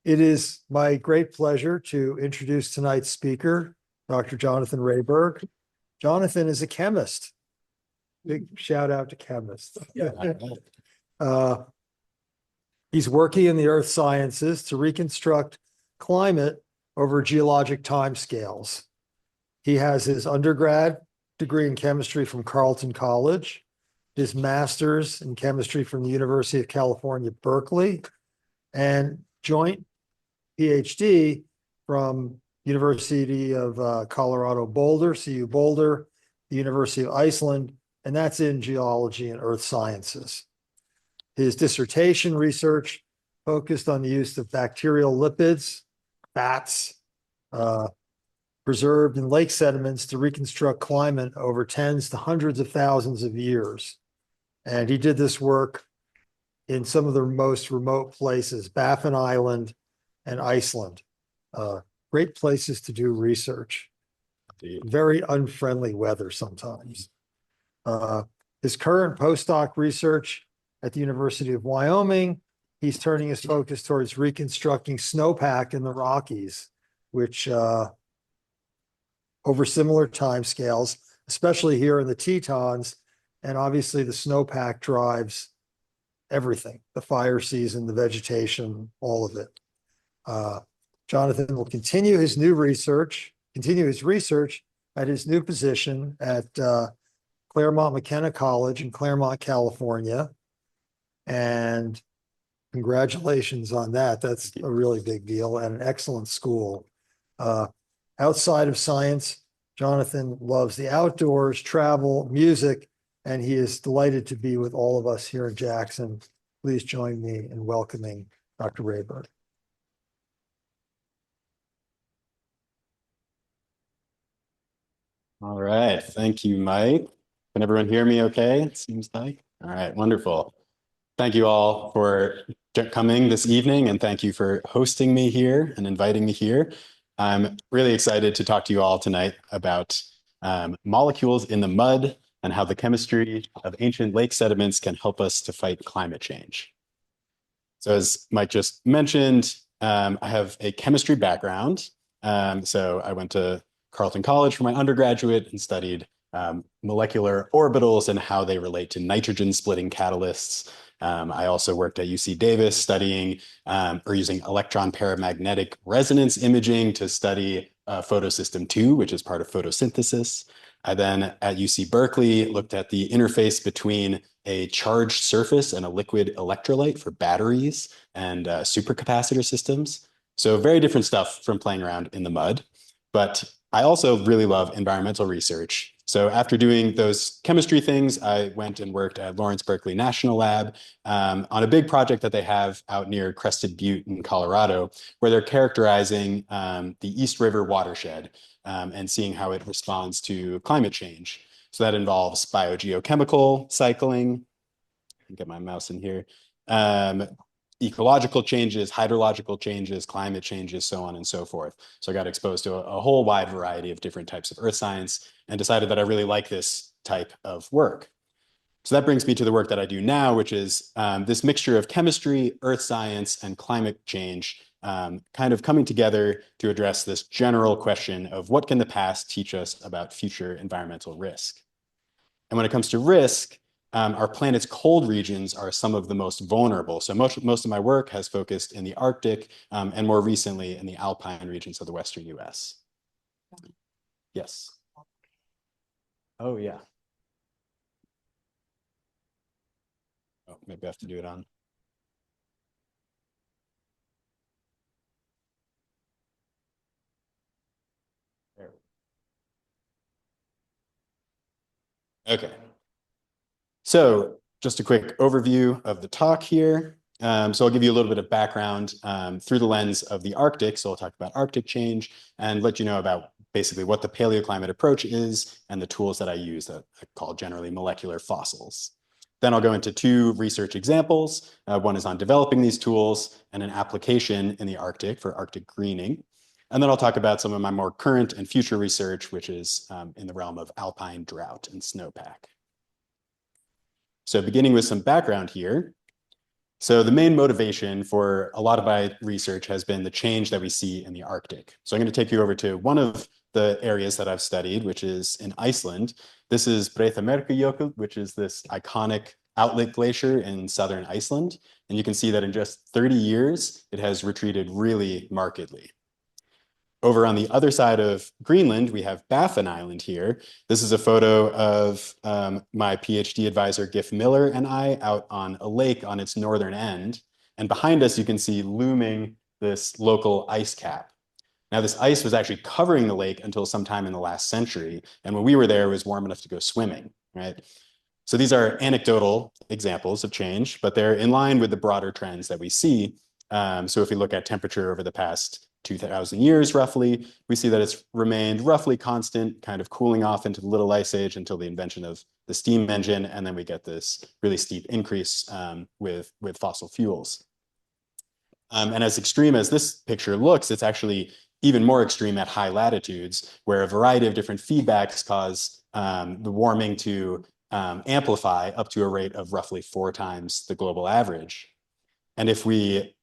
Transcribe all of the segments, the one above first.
It is my great pleasure to introduce tonight's speaker, Dr. Jonathan Raberg. Jonathan is a chemist. Big shout out to chemists. Uh, He's working in the earth sciences to reconstruct climate over geologic timescales. He has his undergrad degree in chemistry from Carleton College, his master's in chemistry from the University of California, Berkeley, and joint PhD from University of Colorado Boulder, CU Boulder, the University of Iceland, and that's in geology and earth sciences. His dissertation research focused on the use of bacterial lipids, fats, preserved in lake sediments to reconstruct climate over tens to hundreds of thousands of years. And he did this work in some of the most remote places, Baffin Island and Iceland. Great places to do research. Very unfriendly weather sometimes. His current postdoc research at the University of Wyoming, he's turning his focus towards reconstructing snowpack in the Rockies, which over similar timescales, especially here in the Tetons, and obviously the snowpack drives everything, the fire season, the vegetation, all of it. Jonathan will continue his research at his new position at Claremont McKenna College in Claremont, California. And congratulations on that. That's a really big deal and an excellent school. Outside of science, Jonathan loves the outdoors, travel, music, and he is delighted to be with all of us here in Jackson. Please join me in welcoming Dr. Raberg. All right. Thank you, Mike. Can everyone hear me okay? It seems like. All right. Wonderful. Thank you all for coming this evening, and thank you for hosting me here and inviting me here. I'm really excited to talk to you all tonight about molecules in the mud and how the chemistry of ancient lake sediments can help us to fight climate change. So as Mike just mentioned, I have a chemistry background. So I went to Carleton College for my undergraduate and studied molecular orbitals and how they relate to nitrogen splitting catalysts. I also worked at UC Davis studying or using electron paramagnetic resonance imaging to study photosystem 2, which is part of photosynthesis. I then at UC Berkeley looked at the interface between a charged surface and a liquid electrolyte for batteries and supercapacitor systems. So very different stuff from playing around in the mud. But I also really love environmental research. So after doing those chemistry things, I went and worked at Lawrence Berkeley National Lab on a big project that they have out near Crested Butte in Colorado, where they're characterizing the East River watershed and seeing how it responds to climate change. So that involves biogeochemical cycling. I can get my mouse in here. Ecological changes, hydrological changes, climate changes, so on and so forth. So I got exposed to a whole wide variety of different types of earth science and decided that I really like this type of work. So that brings me to the work that I do now, which is this mixture of chemistry, earth science, and climate change kind of coming together to address this general question of what can the past teach us about future environmental risk? And when it comes to risk, our planet's cold regions are some of the most vulnerable. So most of my work has focused in the Arctic and more recently in the alpine regions of the Western US. Yes. Oh, yeah. Oh, maybe I have to do it on. There. Okay. So just a quick overview of the talk here. So I'll give you a little bit of background through the lens of the Arctic. So I'll talk about Arctic change and let you know about basically what the paleoclimate approach is and the tools that I use that I call generally molecular fossils. Then I'll go into two research examples. One is on developing these tools and an application in the Arctic for Arctic greening. And then I'll talk about some of my more current and future research, which is in the realm of alpine drought and snowpack. So beginning with some background here. So the main motivation for a lot of my research has been the change that we see in the Arctic. So I'm going to take you over to one of the areas that I've studied, which is in Iceland. This is Breiðamerkurjökull, which is this iconic outlet glacier in southern Iceland. And you can see that in just 30 years, it has retreated really markedly. Over on the other side of Greenland, we have Baffin Island here. This is a photo of my PhD advisor, Giff Miller, and I out on a lake on its northern end. And behind us, you can see looming this local ice cap. Now, this ice was actually covering the lake until sometime in the last century. And when we were there, it was warm enough to go swimming, right? So these are anecdotal examples of change, but they're in line with the broader trends that we see. So if we look at temperature over the past 2,000 years, roughly, we see that it's remained roughly constant, kind of cooling off into the Little Ice Age until the invention of the steam engine. And then we get this really steep increase with fossil fuels. And as extreme as this picture looks, it's actually even more extreme at high latitudes, where a variety of different feedbacks cause the warming to amplify up to a rate of roughly 4 times the global average. And if we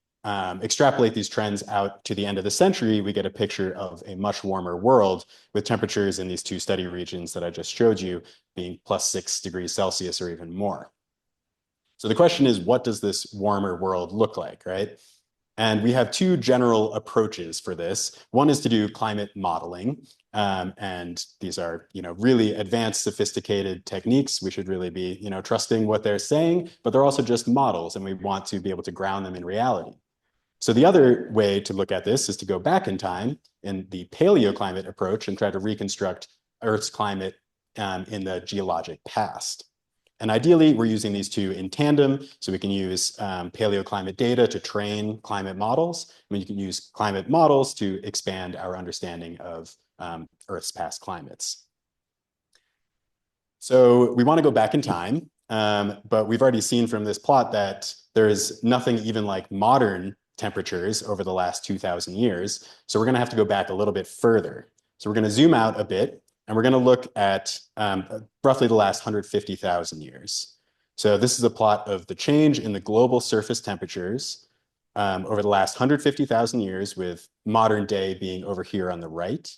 extrapolate these trends out to the end of the century, we get a picture of a much warmer world with temperatures in these 2 study regions that I just showed you being +6 degrees Celsius or even more. So the question is, what does this warmer world look like, right? And we have 2 general approaches for this. One is to do climate modeling. And these are, really advanced, sophisticated techniques. We should really be, trusting what they're saying, but they're also just models, and we want to be able to ground them in reality. So the other way to look at this is to go back in time in the paleoclimate approach and try to reconstruct Earth's climate in the geologic past. And ideally, we're using these 2 in tandem, so we can use paleoclimate data to train climate models. I mean, you can use climate models to expand our understanding of Earth's past climates. So we want to go back in time, but we've already seen from this plot that there is nothing even like modern temperatures over the last 2,000 years. So we're going to have to go back a little bit further. So we're going to zoom out a bit, and we're going to look at roughly the last 150,000 years. So this is a plot of the change in the global surface temperatures over the last 150,000 years, with modern day being over here on the right.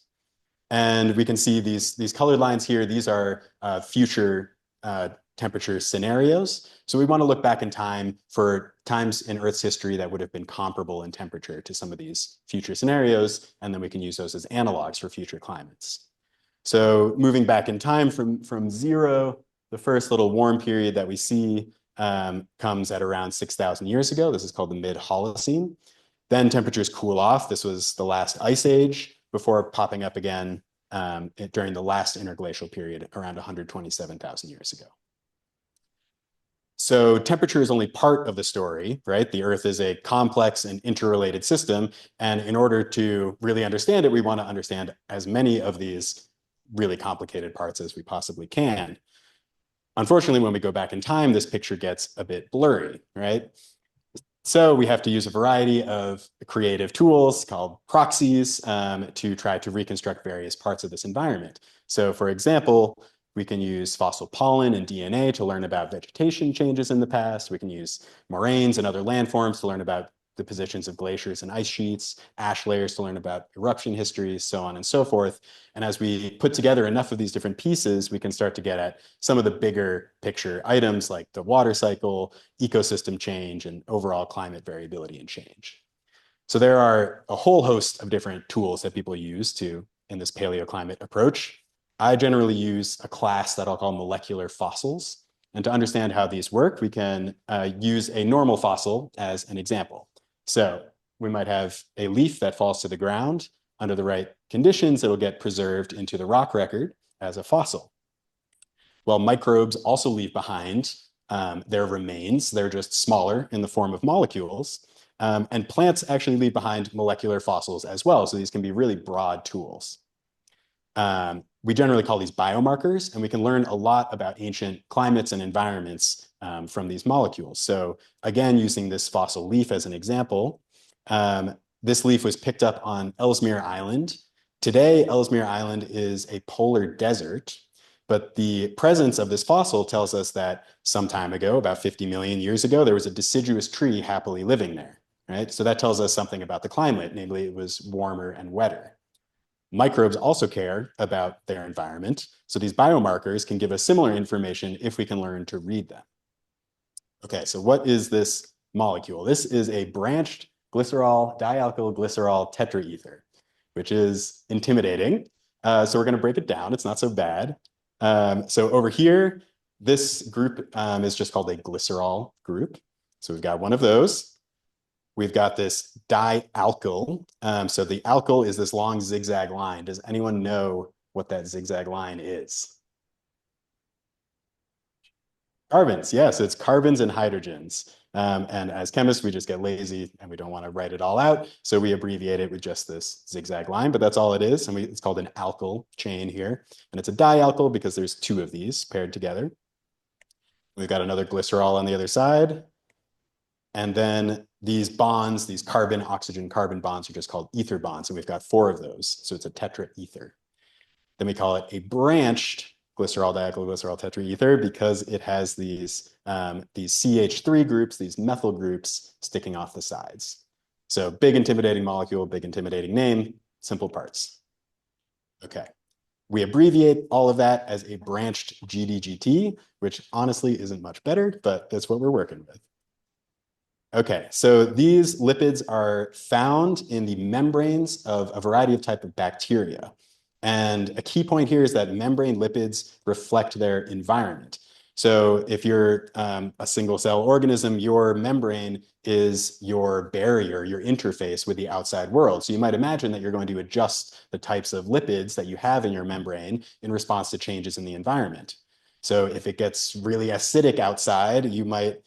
And we can see these colored lines here. These are future temperature scenarios. So we want to look back in time for times in Earth's history that would have been comparable in temperature to some of these future scenarios, and then we can use those as analogs for future climates. So moving back in time from 0, the first little warm period that we see comes at around 6,000 years ago. This is called the mid-Holocene. Then temperatures cool off. This was the last ice age before popping up again during the last interglacial period around 127,000 years ago. So temperature is only part of the story, right? The Earth is a complex and interrelated system. And in order to really understand it, we want to understand as many of these really complicated parts as we possibly can. Unfortunately, when we go back in time, this picture gets a bit blurry, right? So we have to use a variety of creative tools called proxies to try to reconstruct various parts of this environment. So for example, we can use fossil pollen and DNA to learn about vegetation changes in the past. We can use moraines and other landforms to learn about the positions of glaciers and ice sheets, ash layers to learn about eruption histories, so on and so forth. And as we put together enough of these different pieces, we can start to get at some of the bigger picture items like the water cycle, ecosystem change, and overall climate variability and change. So there are a whole host of different tools that people use in this paleoclimate approach. I generally use a class that I'll call molecular fossils. And to understand how these work, we can use a normal fossil as an example. So we might have a leaf that falls to the ground. Under the right conditions, it'll get preserved into the rock record as a fossil. Well, microbes also leave behind their remains. They're just smaller in the form of molecules. And plants actually leave behind molecular fossils as well. So these can be really broad tools. We generally call these biomarkers, and we can learn a lot about ancient climates and environments from these molecules. So again, using this fossil leaf as an example, this leaf was picked up on Ellesmere Island. Today, Ellesmere Island is a polar desert, But the presence of this fossil tells us that some time ago, about 50 million years ago, there was a deciduous tree happily living there, right? So that tells us something about the climate, namely it was warmer and wetter. Microbes also care about their environment. So these biomarkers can give us similar information if we can learn to read them. Okay, so what is this molecule? This is a branched glycerol, dialkyl glycerol tetraether, which is intimidating. So we're going to break it down. It's not so bad. So over here, this group is just called a glycerol group. So we've got one of those. We've got this dialkyl. So the alkyl is this long zigzag line. Does anyone know what that zigzag line is? Carbons, yes, it's carbons and hydrogens. And as chemists, we just get lazy and we don't want to write it all out. So we abbreviate it with just this zigzag line, but that's all it is. And it's called an alkyl chain here. And it's a dialkyl because there's two of these paired together. We've got another glycerol on the other side. And then these bonds, these carbon, oxygen, carbon bonds are just called ether bonds. And we've got 4 of those. So it's a tetraether. Then we call it a branched glycerol dialkyl glycerol tetraether because it has these CH3 groups, these methyl groups sticking off the sides. So big intimidating molecule, big intimidating name, simple parts. Okay. We abbreviate all of that as a branched GDGT, which honestly isn't much better, but that's what we're working with. Okay, so these lipids are found in the membranes of a variety of type of bacteria. And a key point here is that membrane lipids reflect their environment. So if you're a single cell organism, your membrane is your barrier, your interface with the outside world. So you might imagine that you're going to adjust the types of lipids that you have in your membrane in response to changes in the environment. So if it gets really acidic outside, you might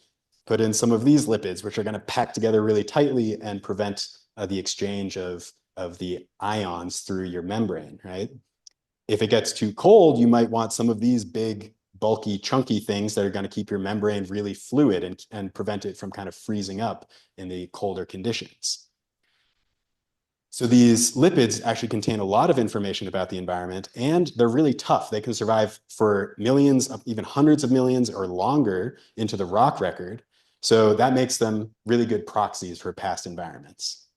put in some of these lipids, which are going to pack together really tightly and prevent the exchange of the ions through your membrane, right? If it gets too cold, you might want some of these big, bulky, chunky things that are going to keep your membrane really fluid and prevent it from kind of freezing up in the colder conditions. So these lipids actually contain a lot of information about the environment, and they're really tough. They can survive for millions, even hundreds of millions or longer into the rock record. So that makes them really good proxies for past environments.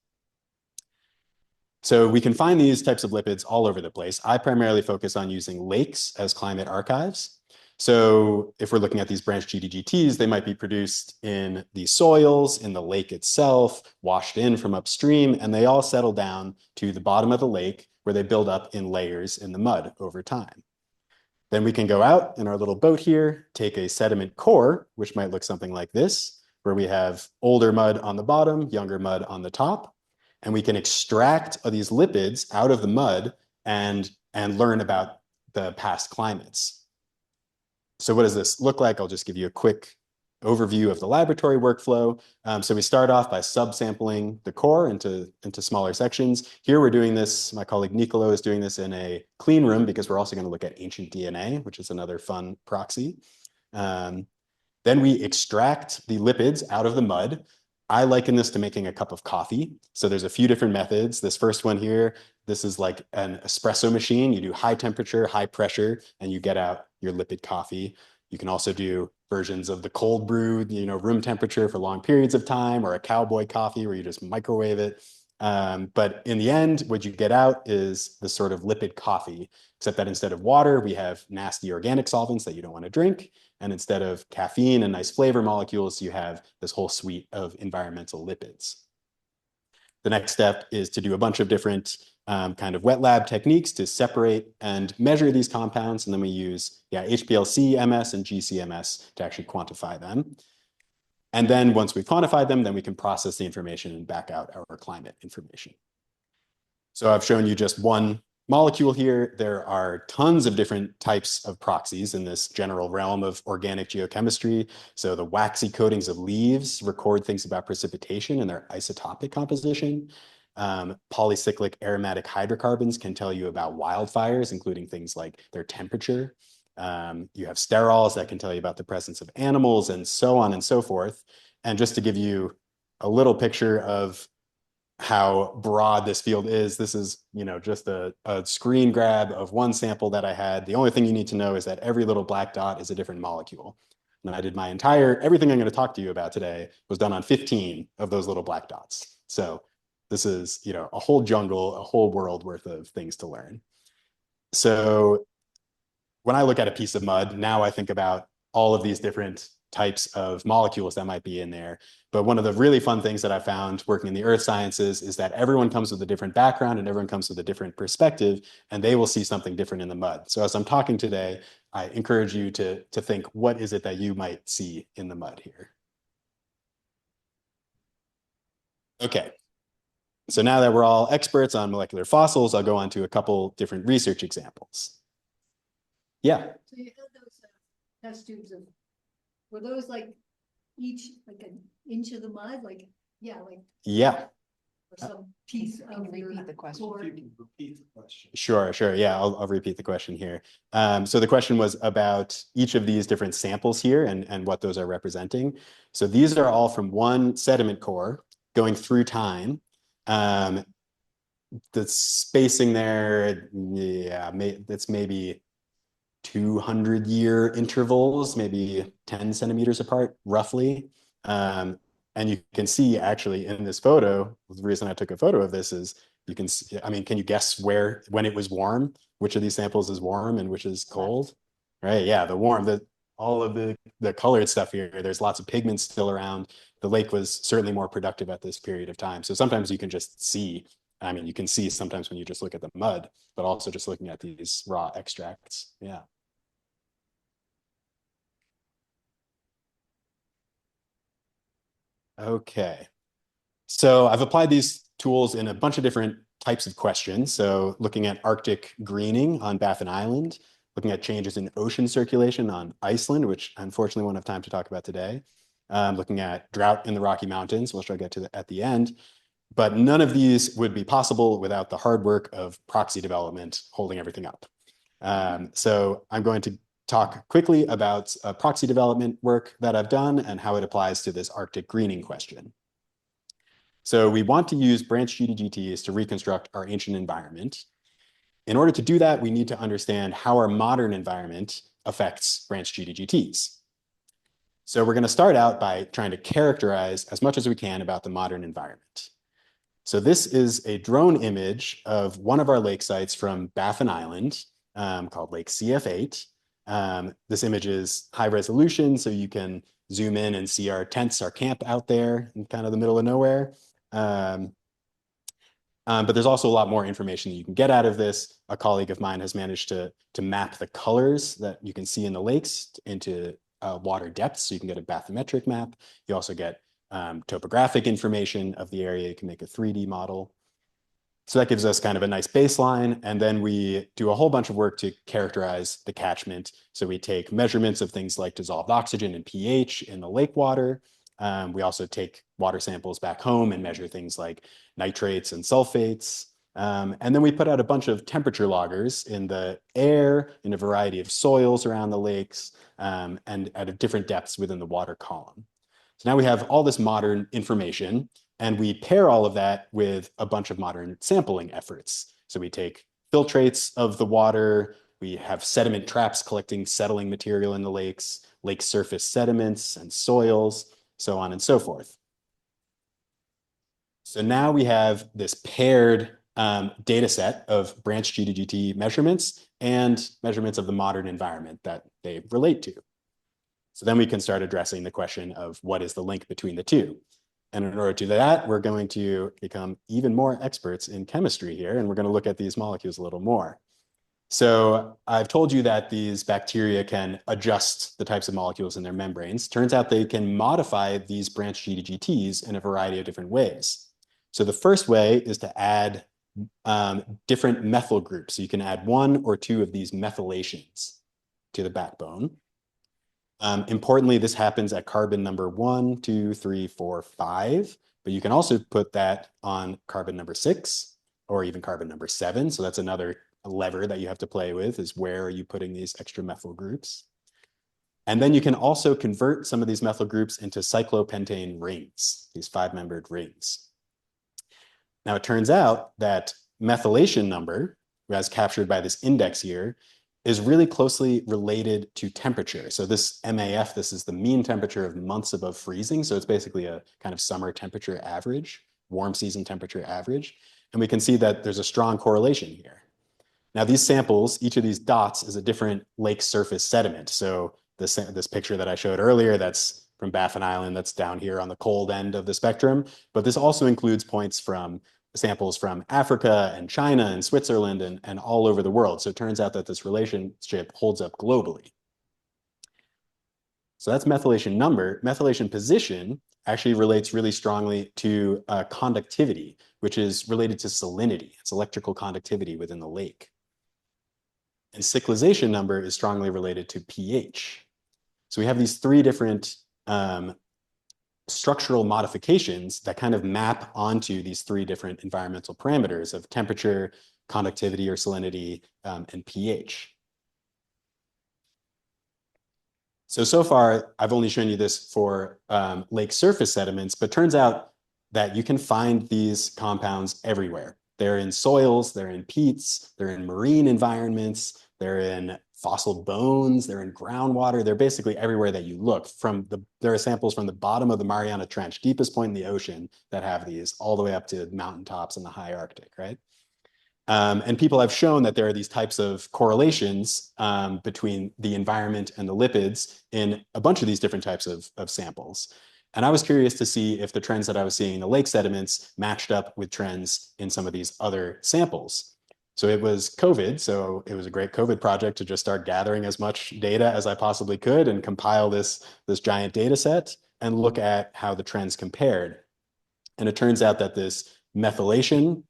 So we can find these types of lipids all over the place. I primarily focus on using lakes as climate archives. So if we're looking at these branched GDGTs, they might be produced in the soils, in the lake itself, washed in from upstream, and they all settle down to the bottom of the lake where they build up in layers in the mud over time. Then we can go out in our little boat here, take a sediment core, which might look something like this, where we have older mud on the bottom, younger mud on the top, and we can extract these lipids out of the mud and learn about the past climates. So what does this look like? I'll just give you a quick overview of the laboratory workflow. So we start off by subsampling the core into smaller sections. Here we're doing this, my colleague Nicolo is doing this in a clean room because we're also going to look at ancient DNA, which is another fun proxy. Then we extract the lipids out of the mud. I liken this to making a cup of coffee. So there's a few different methods. This first one here, this is like an espresso machine. You do high temperature, high pressure, and you get out your lipid coffee. You can also do versions of the cold brew, room temperature for long periods of time, or a cowboy coffee where you just microwave it. But in the end, what you get out is this sort of lipid coffee, except that instead of water, we have nasty organic solvents that you don't want to drink. And instead of caffeine and nice flavor molecules, you have this whole suite of environmental lipids. The next step is to do a bunch of different kind of wet lab techniques to separate and measure these compounds. And then we use HPLC, MS, and GCMS to actually quantify them. And then once we've quantified them, then we can process the information and back out our climate information. So I've shown you just one molecule here. There are tons of different types of proxies in this general realm of organic geochemistry. So the waxy coatings of leaves record things about precipitation and their isotopic composition. Polycyclic aromatic hydrocarbons can tell you about wildfires, including things like their temperature. You have sterols that can tell you about the presence of animals and so on and so forth. And just to give you a little picture of how broad this field is. This is, just a screen grab of one sample that I had. The only thing you need to know is that every little black dot is a different molecule. And I did everything I'm going to talk to you about today was done on 15 of those little black dots. So this is, a whole jungle, a whole world worth of things to learn. So when I look at a piece of mud, now I think about all of these different types of molecules that might be in there. But one of the really fun things that I found working in the earth sciences is that everyone comes with a different background and everyone comes with a different perspective, and they will see something different in the mud. So as I'm talking today, I encourage you to think, what is it that you might see in the mud here? Okay. So now that we're all experts on molecular fossils, I'll go on to a couple different research examples. Yeah. So you had those test tubes were those like each like an inch of the mud? Yeah. Or some piece Can you repeat the question? Repeat the question. Sure. Yeah, I'll repeat the question here. So the question was about each of these different samples here and what those are representing. So these are all from one sediment core going through time. The spacing there, that's maybe 200-year intervals, maybe 10 centimeters apart, roughly. And you can see actually in this photo, the reason I took a photo of this is you can see, can you guess when it was warm, which of these samples is warm and which is cold? Right, yeah, the warm, all of the colored stuff here, there's lots of pigments still around. The lake was certainly more productive at this period of time. So sometimes you can just see, you can see sometimes when you just look at the mud, but also just looking at these raw extracts. Yeah. Okay. So I've applied these tools in a bunch of different types of questions. So looking at Arctic greening on Baffin Island, looking at changes in ocean circulation on Iceland, which unfortunately won't have time to talk about today. Looking at drought in the Rocky Mountains, which I'll get to at the end. But none of these would be possible without the hard work of proxy development holding everything up. So I'm going to talk quickly about proxy development work that I've done and how it applies to this Arctic greening question. So we want to use brGDGTs to reconstruct our ancient environment. In order to do that, we need to understand how our modern environment affects brGDGTs. So we're going to start out by trying to characterize as much as we can about the modern environment. So this is a drone image of one of our lake sites from Baffin Island called Lake CF8. This image is high resolution, so you can zoom in and see our tents, our camp out there in kind of the middle of nowhere. But there's also a lot more information that you can get out of this. A colleague of mine has managed to map the colors that you can see in the lakes into water depth, so you can get a bathymetric map. You also get topographic information of the area. You can make a 3D model. So that gives us kind of a nice baseline. And then we do a whole bunch of work to characterize the catchment. So we take measurements of things like dissolved oxygen and pH in the lake water. We also take water samples back home and measure things like nitrates and sulfates. And then we put out a bunch of temperature loggers in the air, in a variety of soils around the lakes, and at different depths within the water column. So now we have all this modern information, and we pair all of that with a bunch of modern sampling efforts. So we take filtrates of the water, we have sediment traps collecting settling material in the lakes, lake surface sediments and soils, so on and so forth. So now we have this paired data set of brGDGT measurements and measurements of the modern environment that they relate to. So then we can start addressing the question of what is the link between the two. And in order to do that, we're going to become even more experts in chemistry here, and we're going to look at these molecules a little more. So I've told you that these bacteria can adjust the types of molecules in their membranes. Turns out they can modify these brGDGTs in a variety of different ways. So the first way is to add different methyl groups. So you can add one or two of these methylations to the backbone. Importantly, this happens at carbon number 1, 2, 3, 4, 5, but you can also put that on carbon number 6 or even carbon number 7. So that's another lever that you have to play with, is where are you putting these extra methyl groups? And then you can also convert some of these methyl groups into cyclopentane rings, these 5-membered rings. Now, it turns out that methylation number, as captured by this index here, is really closely related to temperature. So this MAF, this is the mean temperature of months above freezing. So it's basically a kind of summer temperature average, warm season temperature average. And we can see that there's a strong correlation here. Now, these samples, each of these dots is a different lake surface sediment. So this picture that I showed earlier, that's from Baffin Island, that's down here on the cold end of the spectrum. But this also includes points from samples from Africa and China and Switzerland and all over the world. So it turns out that this relationship holds up globally. So that's methylation number. Methylation position actually relates really strongly to conductivity, which is related to salinity. It's electrical conductivity within the lake. And cyclization number is strongly related to pH. So we have these three different structural modifications that kind of map onto these three different environmental parameters of temperature, conductivity or salinity, and pH. So far, I've only shown you this for lake surface sediments, but turns out that you can find these compounds everywhere. They're in soils, they're in peats, they're in marine environments, they're in fossil bones, they're in groundwater, they're basically everywhere that you look. There are samples from the bottom of the Mariana Trench, deepest point in the ocean, that have these, all the way up to mountaintops in the high Arctic, right? And people have shown that there are these types of correlations between the environment and the lipids in a bunch of these different types of samples. And I was curious to see if the trends that I was seeing in the lake sediments matched up with trends in some of these other samples. So it was COVID, so it was a great COVID project to just start gathering as much data as I possibly could and compile this giant data set and look at how the trends compared. And it turns out that this methylation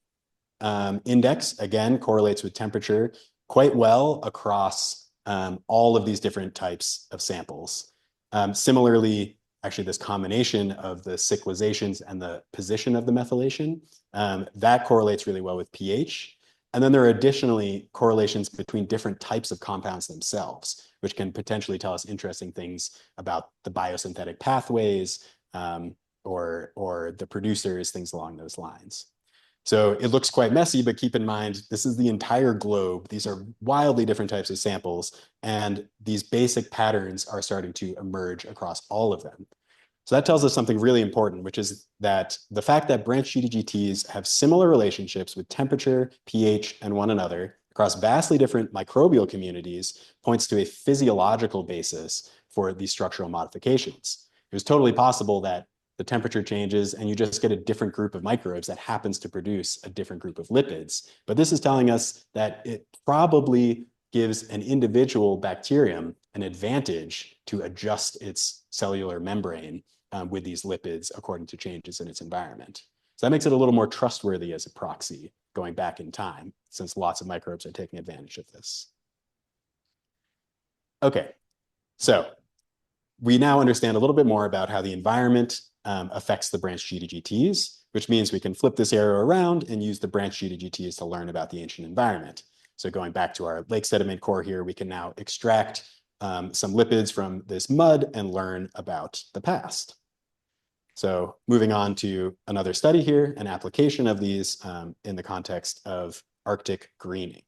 index, again, correlates with temperature quite well across all of these different types of samples. Similarly, actually, this combination of the cyclizations and the position of the methylation, that correlates really well with pH. And then there are additionally correlations between different types of compounds themselves, which can potentially tell us interesting things about the biosynthetic pathways or the producers, things along those lines. So it looks quite messy, but keep in mind, this is the entire globe. These are wildly different types of samples, and these basic patterns are starting to emerge across all of them. So that tells us something really important, which is that the fact that branch GDGTs have similar relationships with temperature, pH, and one another across vastly different microbial communities points to a physiological basis for these structural modifications. It was totally possible that the temperature changes and you just get a different group of microbes that happens to produce a different group of lipids. But this is telling us that it probably gives an individual bacterium an advantage to adjust its cellular membrane with these lipids according to changes in its environment. So that makes it a little more trustworthy as a proxy going back in time, since lots of microbes are taking advantage of this. Okay, so we now understand a little bit more about how the environment affects the branch GDGTs, which means we can flip this arrow around and use the branch GDGTs to learn about the ancient environment. So going back to our lake sediment core here, we can now extract some lipids from this mud and learn about the past. So moving on to another study here, an application of these in the context of Arctic greening.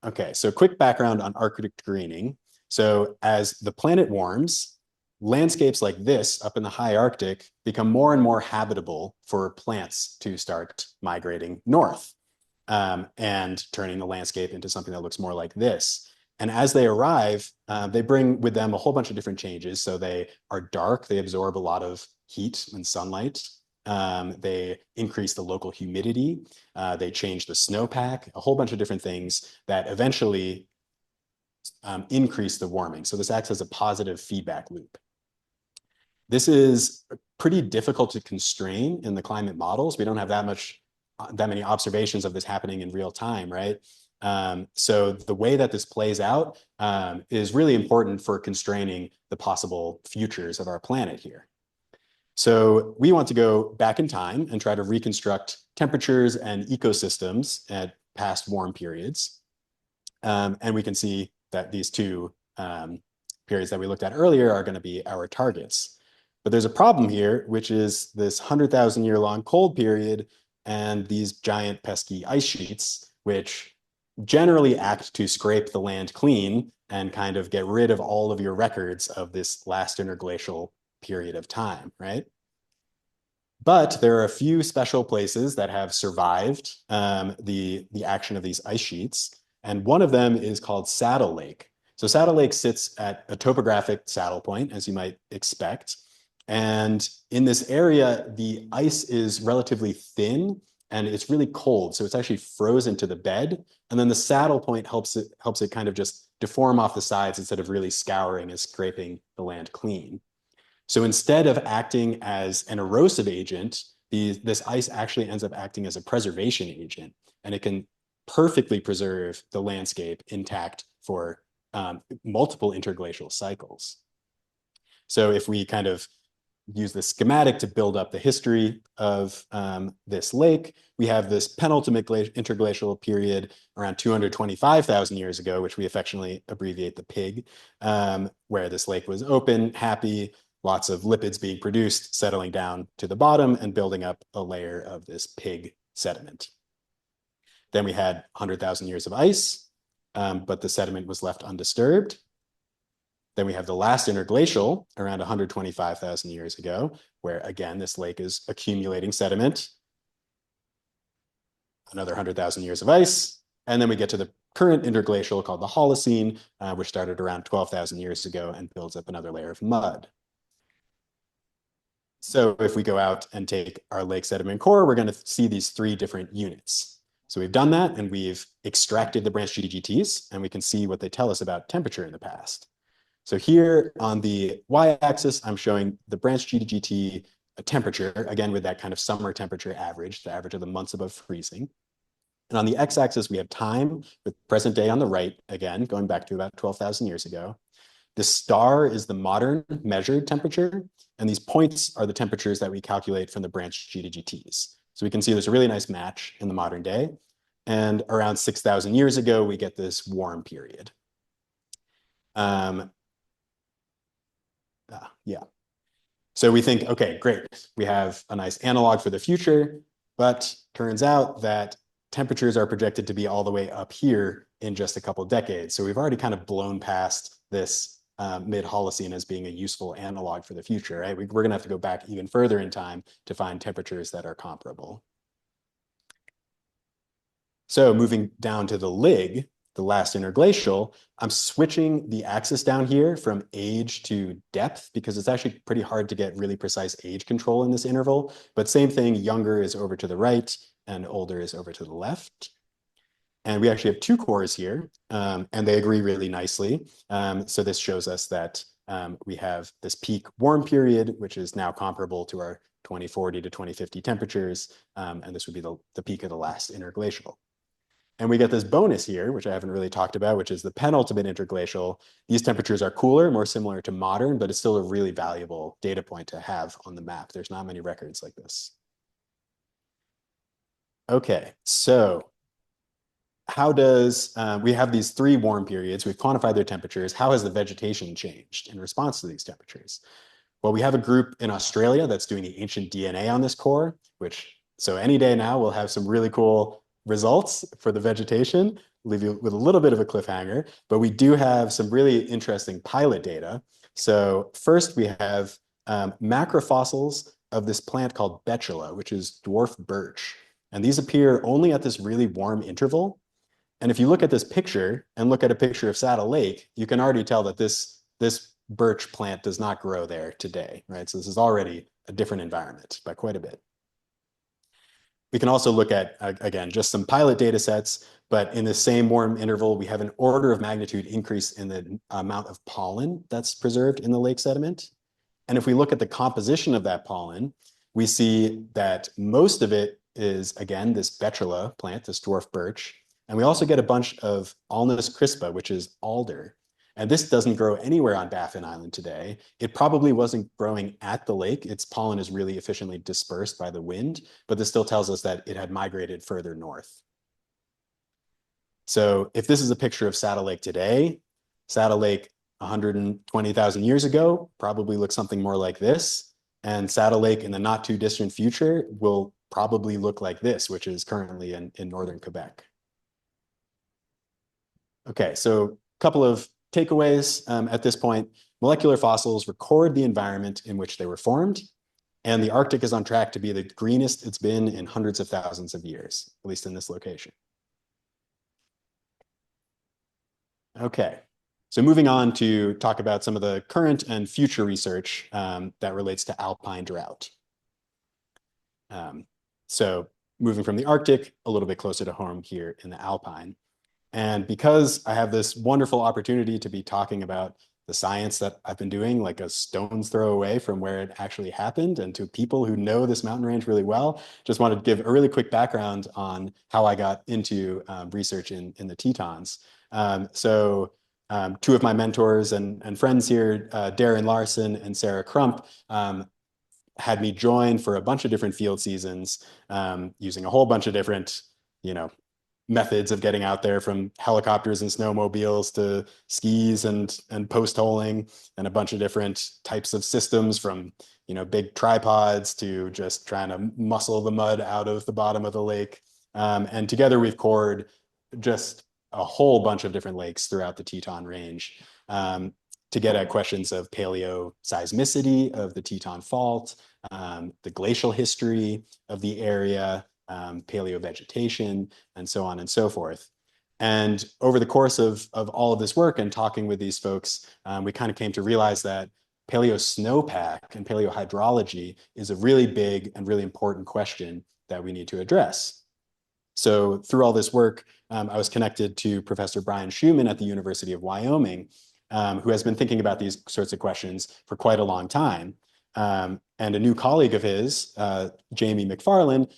Okay, so quick background on Arctic greening. So as the planet warms, landscapes like this up in the high Arctic become more and more habitable for plants to start migrating north and turning the landscape into something that looks more like this. And as they arrive, they bring with them a whole bunch of different changes. So they are dark, they absorb a lot of heat and sunlight. They increase the local humidity. They change the snowpack, a whole bunch of different things that eventually increase the warming. So this acts as a positive feedback loop. This is pretty difficult to constrain in the climate models. We don't have that many observations of this happening in real time, right? So the way that this plays out is really important for constraining the possible futures of our planet here. So we want to go back in time and try to reconstruct temperatures and ecosystems at past warm periods. And we can see that these two periods that we looked at earlier are going to be our targets. But there's a problem here, which is this 100,000-year long cold period and these giant pesky ice sheets, which generally act to scrape the land clean and kind of get rid of all of your records of this last interglacial period of time, right? But there are a few special places that have survived the action of these ice sheets. And one of them is called Saddle Lake. So Saddle Lake sits at a topographic saddle point, as you might expect. And in this area, the ice is relatively thin and it's really cold. So it's actually frozen to the bed. And then the saddle point helps it kind of just deform off the sides instead of really scouring and scraping the land clean. So instead of acting as an erosive agent, this ice actually ends up acting as a preservation agent, and it can perfectly preserve the landscape intact for multiple interglacial cycles. So if we kind of use the schematic to build up the history of this lake, we have this penultimate interglacial period around 225,000 years ago, which we affectionately abbreviate the PIG, where this lake was open, happy, lots of lipids being produced, settling down to the bottom and building up a layer of this PIG sediment. Then we had 100,000 years of ice, but the sediment was left undisturbed. Then we have the last interglacial around 125,000 years ago, where again, this lake is accumulating sediment. Another 100,000 years of ice. And then we get to the current interglacial called the Holocene, which started around 12,000 years ago and builds up another layer of mud. So if we go out and take our lake sediment core, we're going to see these three different units. So we've done that and we've extracted the brGDGTs and we can see what they tell us about temperature in the past. So here on the y-axis, I'm showing the brGDGT temperature, again, with that kind of summer temperature average, the average of the months above freezing. And on the x-axis, we have time with present day on the right, again, going back to about 12,000 years ago. The star is the modern measured temperature, and these points are the temperatures that we calculate from the brGDGTs. So we can see there's a really nice match in the modern day. And around 6,000 years ago, we get this warm period. Yeah. So we think, okay, great. We have a nice analog for the future, but turns out that temperatures are projected to be all the way up here in just a couple of decades. So we've already kind of blown past this mid-Holocene as being a useful analog for the future, right? We're going to have to go back even further in time to find temperatures that are comparable. So moving down to the LIG, the last interglacial, I'm switching the axis down here from age to depth because it's actually pretty hard to get really precise age control in this interval. But same thing, younger is over to the right and older is over to the left. And we actually have two cores here, and they agree really nicely. So this shows us that we have this peak warm period, which is now comparable to our 2040 to 2050 temperatures. And this would be the peak of the last interglacial. And we get this bonus here, which I haven't really talked about, which is the penultimate interglacial. These temperatures are cooler, more similar to modern, but it's still a really valuable data point to have on the map. There's not many records like this. Okay, so how does, we have these three warm periods, we've quantified their temperatures. How has the vegetation changed in response to these temperatures? Well, we have a group in Australia that's doing the ancient DNA on this core, so any day now we'll have some really cool results for the vegetation, leave you with a little bit of a cliffhanger, but we do have some really interesting pilot data. So first we have macrofossils of this plant called betula, which is dwarf birch. And these appear only at this really warm interval. And if you look at this picture and look at a picture of Saddle Lake, you can already tell that this birch plant does not grow there today, right? So this is already a different environment by quite a bit. We can also look at, again, just some pilot data sets, but in the same warm interval, we have an order of magnitude increase in the amount of pollen that's preserved in the lake sediment. And if we look at the composition of that pollen, we see that most of it is, again, this betula plant, this dwarf birch. And we also get a bunch of Alnus crispa, which is alder. And this doesn't grow anywhere on Baffin Island today. It probably wasn't growing at the lake. Its pollen is really efficiently dispersed by the wind, but this still tells us that it had migrated further north. So if this is a picture of Saddle Lake today, Saddle Lake 120,000 years ago probably looks something more like this. And Saddle Lake in the not too distant future will probably look like this, which is currently in northern Quebec. Okay, so a couple of takeaways at this point. Molecular fossils record the environment in which they were formed, and the Arctic is on track to be the greenest it's been in hundreds of thousands of years, at least in this location. Okay, so moving on to talk about some of the current and future research that relates to alpine drought. So moving from the Arctic a little bit closer to home here in the alpine. And because I have this wonderful opportunity to be talking about the science that I've been doing, like a stone's throw away from where it actually happened, and to people who know this mountain range really well, just wanted to give a really quick background on how I got into research in the Tetons. Two of my mentors and friends here, Darren Larson and Sarah Crump, had me join for a bunch of different field seasons, using a whole bunch of different, methods of getting out there, from helicopters and snowmobiles to skis and post holing, and a bunch of different types of systems, from big tripods to just trying to muscle the mud out of the bottom of the lake. And together we've cored just a whole bunch of different lakes throughout the Teton Range to get at questions of paleoseismicity of the Teton Fault, the glacial history of the area, paleovegetation, and so on and so forth. And over the course of all of this work and talking with these folks, we kind of came to realize that paleo-snowpack and paleohydrology is a really big and really important question that we need to address. So through all this work, I was connected to Professor Brian Schumann at the University of Wyoming, who has been thinking about these sorts of questions for quite a long time. And a new colleague of his, Jamie McFarland,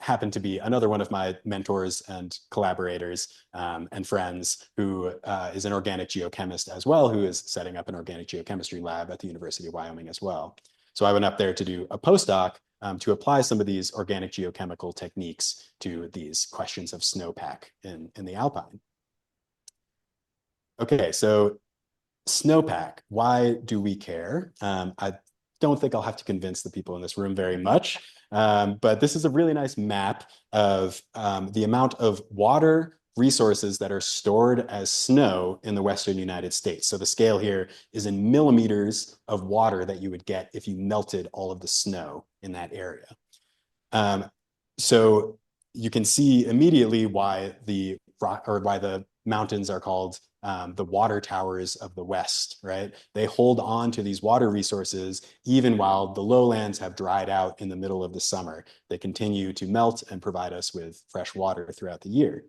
happened to be another one of my mentors and collaborators and friends, who is an organic geochemist as well, who is setting up an organic geochemistry lab at the University of Wyoming as well. So I went up there to do a postdoc to apply some of these organic geochemical techniques to these questions of snowpack in the alpine. Okay, so snowpack, why do we care? I don't think I'll have to convince the people in this room very much, but this is a really nice map of the amount of water resources that are stored as snow in the Western United States. So the scale here is in millimeters of water that you would get if you melted all of the snow in that area. So you can see immediately why the mountains are called the water towers of the West, right? They hold on to these water resources even while the lowlands have dried out in the middle of the summer. They continue to melt and provide us with fresh water throughout the year.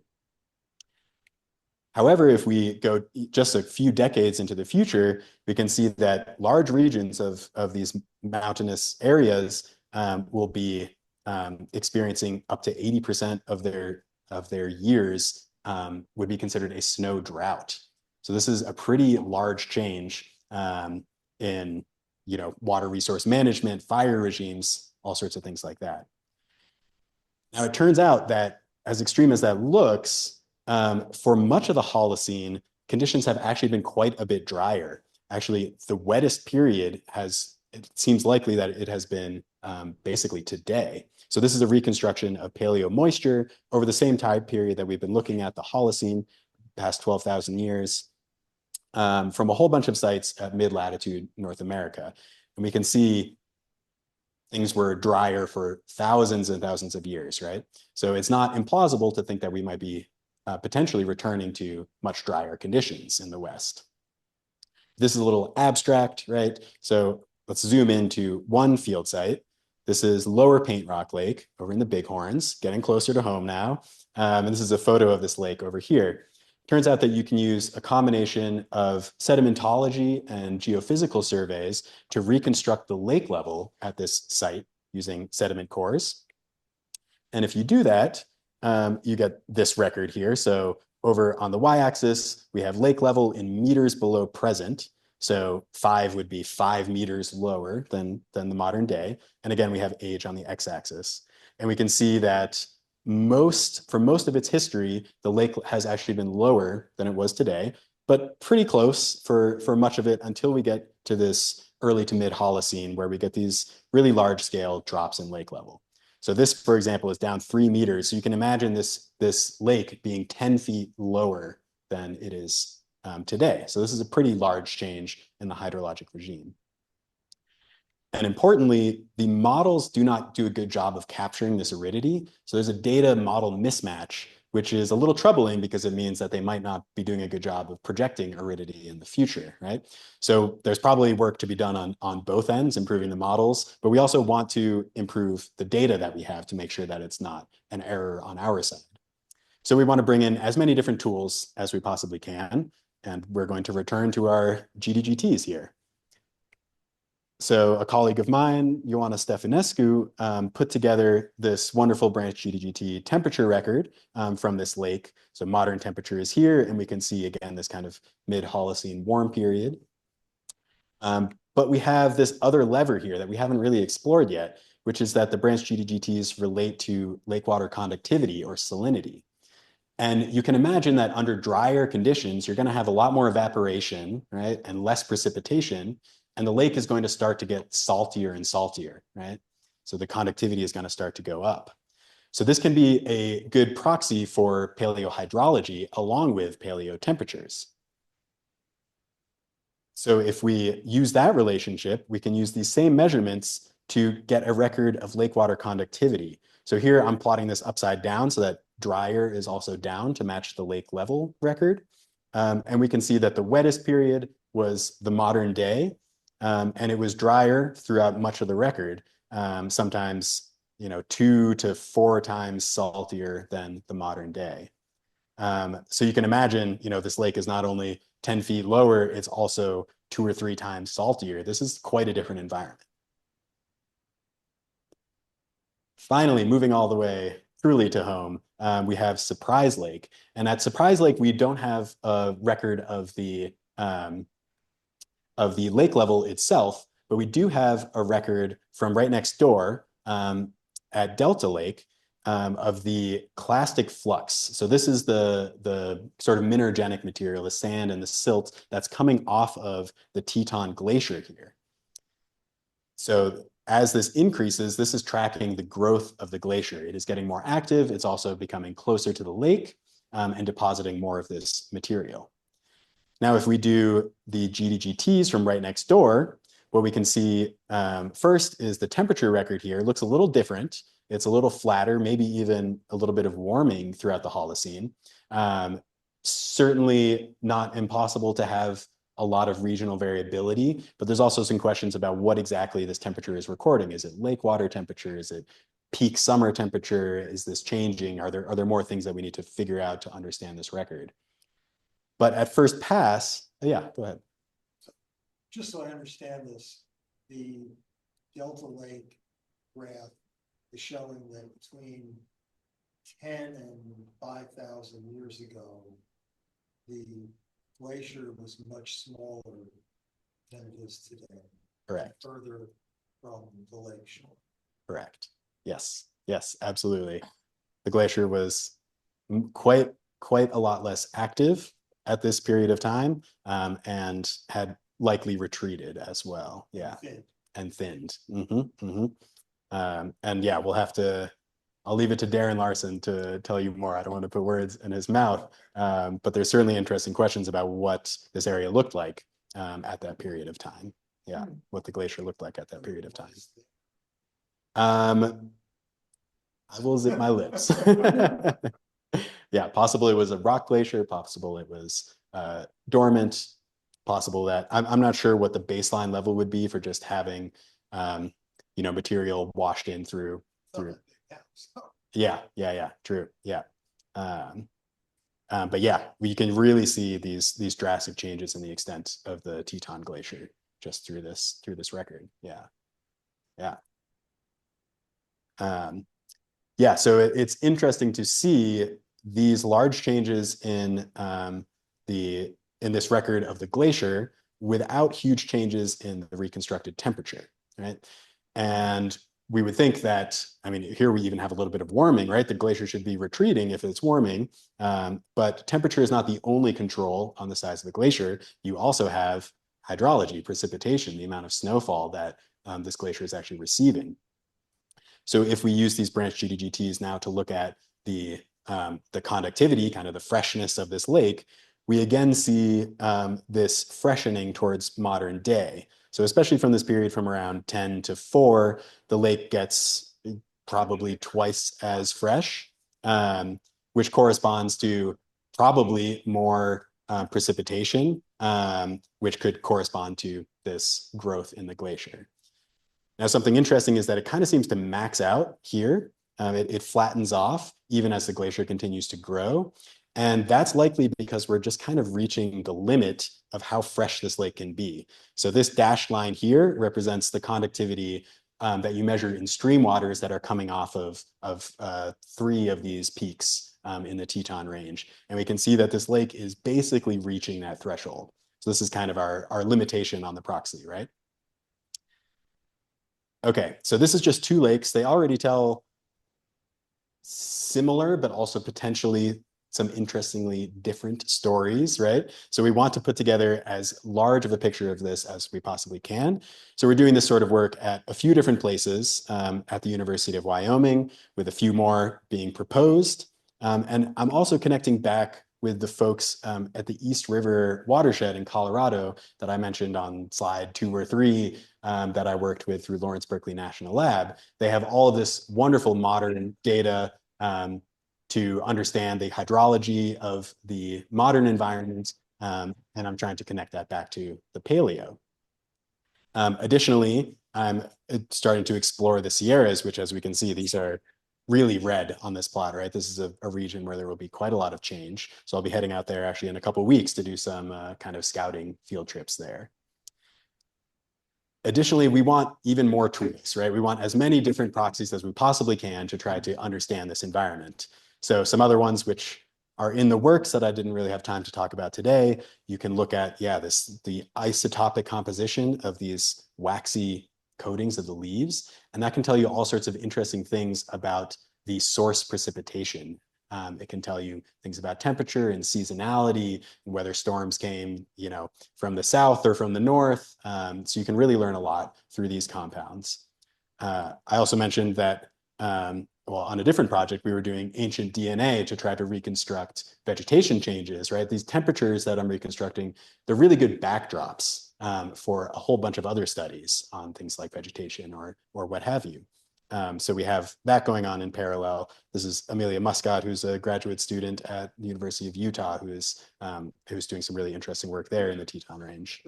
However, if we go just a few decades into the future, we can see that large regions of these mountainous areas will be experiencing up to 80% of their years would be considered a snow drought. So this is a pretty large change in water resource management, fire regimes, all sorts of things like that. Now, it turns out that, as extreme as that looks, for much of the Holocene, conditions have actually been quite a bit drier. Actually, the wettest period it seems likely that it has been basically today. So this is a reconstruction of paleo moisture over the same time period that we've been looking at, the Holocene, past 12,000 years, from a whole bunch of sites at mid-latitude North America. And we can see things were drier for thousands and thousands of years, right? So it's not implausible to think that we might be potentially returning to much drier conditions in the West. This is a little abstract, right? So let's zoom into one field site. This is Lower Paint Rock Lake over in the Bighorns, getting closer to home now. And this is a photo of this lake over here. Turns out that you can use a combination of sedimentology and geophysical surveys to reconstruct the lake level at this site using sediment cores. And if you do that, you get this record here. So over on the y-axis, we have lake level in meters below present. So 5 would be 5 meters lower than the modern day. And again, we have age on the x-axis. And we can see that for most of its history, the lake has actually been lower than it was today, but pretty close for much of it until we get to this early to mid Holocene, where we get these really large scale drops in lake level. So this, for example, is down 3 meters. So you can imagine this lake being 10 feet lower than it is today. So this is a pretty large change in the hydrologic regime. And importantly, the models do not do a good job of capturing this aridity. So there's a data model mismatch, which is a little troubling because it means that they might not be doing a good job of projecting aridity in the future, right? So there's probably work to be done on both ends, improving the models, but we also want to improve the data that we have to make sure that it's not an error on our side. So we want to bring in as many different tools as we possibly can, and we're going to return to our GDGTs here. So a colleague of mine, Ioana Stefanescu, put together this wonderful branch GDGT temperature record from this lake. So modern temperature is here, and we can see again this kind of mid-Holocene warm period. But we have this other lever here that we haven't really explored yet, which is that the branch GDGTs relate to lake water conductivity or salinity. And you can imagine that under drier conditions, you're going to have a lot more evaporation, right, and less precipitation. And the lake is going to start to get saltier and saltier, right? So the conductivity is going to start to go up. So this can be a good proxy for paleohydrology along with paleotemperatures. So if we use that relationship, we can use these same measurements to get a record of lake water conductivity. So here I'm plotting this upside down so that drier is also down to match the lake level record. And we can see that the wettest period was the modern day. And it was drier throughout much of the record, sometimes 2 to 4 times saltier than the modern day. So you can imagine, this lake is not only 10 feet lower, it's also 2 or 3 times saltier. This is quite a different environment. Finally, moving all the way truly to home, we have Surprise Lake. And at Surprise Lake, we don't have a record of the lake level itself, but we do have a record from right next door at Delta Lake of the clastic flux. So this is the sort of minergenic material, the sand and the silt that's coming off of the Teton Glacier here. So as this increases, this is tracking the growth of the glacier. It is getting more active. It's also becoming closer to the lake and depositing more of this material. Now, if we do the GDGTs from right next door, what we can see first is the temperature record here. It looks a little different. It's a little flatter, maybe even a little bit of warming throughout the Holocene. Certainly not impossible to have a lot of regional variability, but there's also some questions about what exactly this temperature is recording. Is it lake water temperature? Is it peak summer temperature? Is this changing? Are there more things that we need to figure out to understand this record? But at first pass, yeah, go ahead. Just so I understand this, the Delta Lake graph is showing that between 10 and 5,000 years ago, the glacier was much smaller than it is today. Correct. Further from the lake shore. Correct. Yes. Yes, absolutely. The glacier was quite a lot less active at this period of time, and had likely retreated as well. Yeah. And thinned. And yeah, I'll leave it to Darren Larson to tell you more. I don't want to put words in his mouth, but there's certainly interesting questions about what this area looked like at that period of time. Yeah, what the glacier looked like at that period of time. I will zip my lips. Yeah, possible it was a rock glacier, possible it was dormant, possible that I'm not sure what the baseline level would be for just having material washed in through. Yeah, true. Yeah. But yeah, we can really see these drastic changes in the extent of the Teton Glacier just through this record. Yeah. Yeah, so it's interesting to see these large changes in this record of the glacier without huge changes in the reconstructed temperature, right? And we would think that, here we even have a little bit of warming, right? The glacier should be retreating if it's warming, but temperature is not the only control on the size of the glacier. You also have hydrology, precipitation, the amount of snowfall that this glacier is actually receiving. So if we use these branch GDGTs now to look at the conductivity, kind of the freshness of this lake, we again see this freshening towards modern day. So especially from this period from around 10 to 4, the lake gets probably twice as fresh, which corresponds to probably more precipitation, which could correspond to this growth in the glacier. Now, something interesting is that it kind of seems to max out here. It flattens off even as the glacier continues to grow. And that's likely because we're just kind of reaching the limit of how fresh this lake can be. So this dashed line here represents the conductivity that you measure in stream waters that are coming off of 3 of these peaks in the Teton Range. And we can see that this lake is basically reaching that threshold. So this is kind of our limitation on the proxy, right? Okay, so this is just 2 lakes. They already tell similar, but also potentially some interestingly different stories, right? So we want to put together as large of a picture of this as we possibly can. So we're doing this sort of work at a few different places at the University of Wyoming, with a few more being proposed. And I'm also connecting back with the folks at the East River watershed in Colorado that I mentioned on slide 2 or 3 that I worked with through Lawrence Berkeley National Lab. They have all of this wonderful modern data to understand the hydrology of the modern environment, and I'm trying to connect that back to the paleo. Additionally, I'm starting to explore the Sierras, which, as we can see, these are really red on this plot, right? This is a region where there will be quite a lot of change. So I'll be heading out there actually in a couple of weeks to do some kind of scouting field trips there. Additionally, we want even more tools, right? We want as many different proxies as we possibly can to try to understand this environment. So some other ones which are in the works that I didn't really have time to talk about today, you can look at, the isotopic composition of these waxy coatings of the leaves. And that can tell you all sorts of interesting things about the source precipitation. It can tell you things about temperature and seasonality, and whether storms came, from the south or from the north. So you can really learn a lot through these compounds. I also mentioned that, on a different project, we were doing ancient DNA to try to reconstruct vegetation changes, right? These temperatures that I'm reconstructing, they're really good backdrops for a whole bunch of other studies on things like vegetation or what have you. So we have that going on in parallel. This is Amelia Muscat, who's a graduate student at the University of Utah, who's doing some really interesting work there in the Teton Range.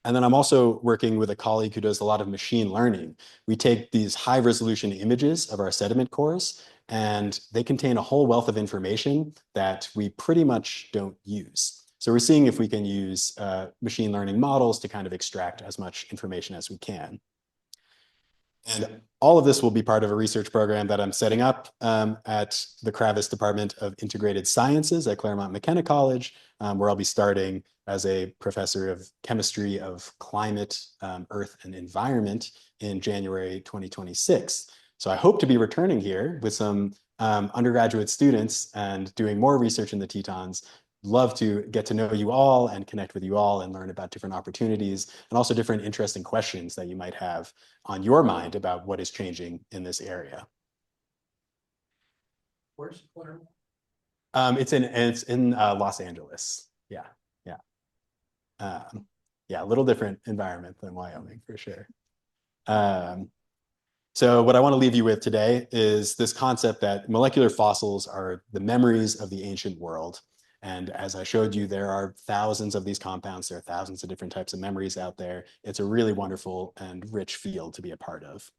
And then I'm also working with a colleague who does a lot of machine learning. We take these high resolution images of our sediment cores, and they contain a whole wealth of information that we pretty much don't use. So we're seeing if we can use machine learning models to kind of extract as much information as we can. And all of this will be part of a research program that I'm setting up at the Kravis Department of Integrated Sciences at Claremont McKenna College, where I'll be starting as a professor of chemistry of climate, earth, and environment in January 2026. So I hope to be returning here with some undergraduate students and doing more research in the Tetons. Love to get to know you all and connect with you all and learn about different opportunities and also different interesting questions that you might have on your mind about what is changing in this area. Where's Claremont? It's in Los Angeles. Yeah. A little different environment than Wyoming for sure. So what I want to leave you with today is this concept that molecular fossils are the memories of the ancient world. And as I showed you, there are thousands of these compounds. There are thousands of different types of memories out there. It's a really wonderful and rich field to be a part of.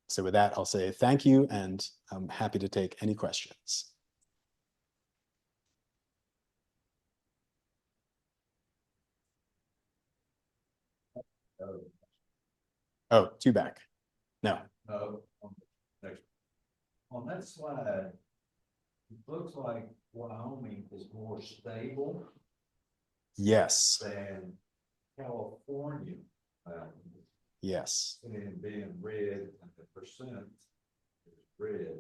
So with that, I'll say thank you, and I'm happy to take any questions. Oh, 2 back. No. On that slide, it looks like Wyoming is more stable Yes. than California. Yes. And being red and the percent is red.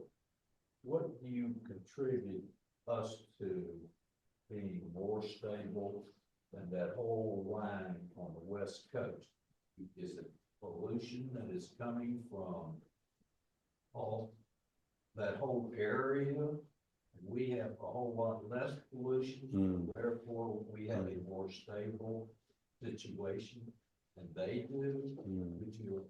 What do you contribute us to being more stable and that whole line on the west coast. Is it pollution that is coming from all that whole area? We have a whole lot less pollution, therefore we have a more stable situation than they do. Would you?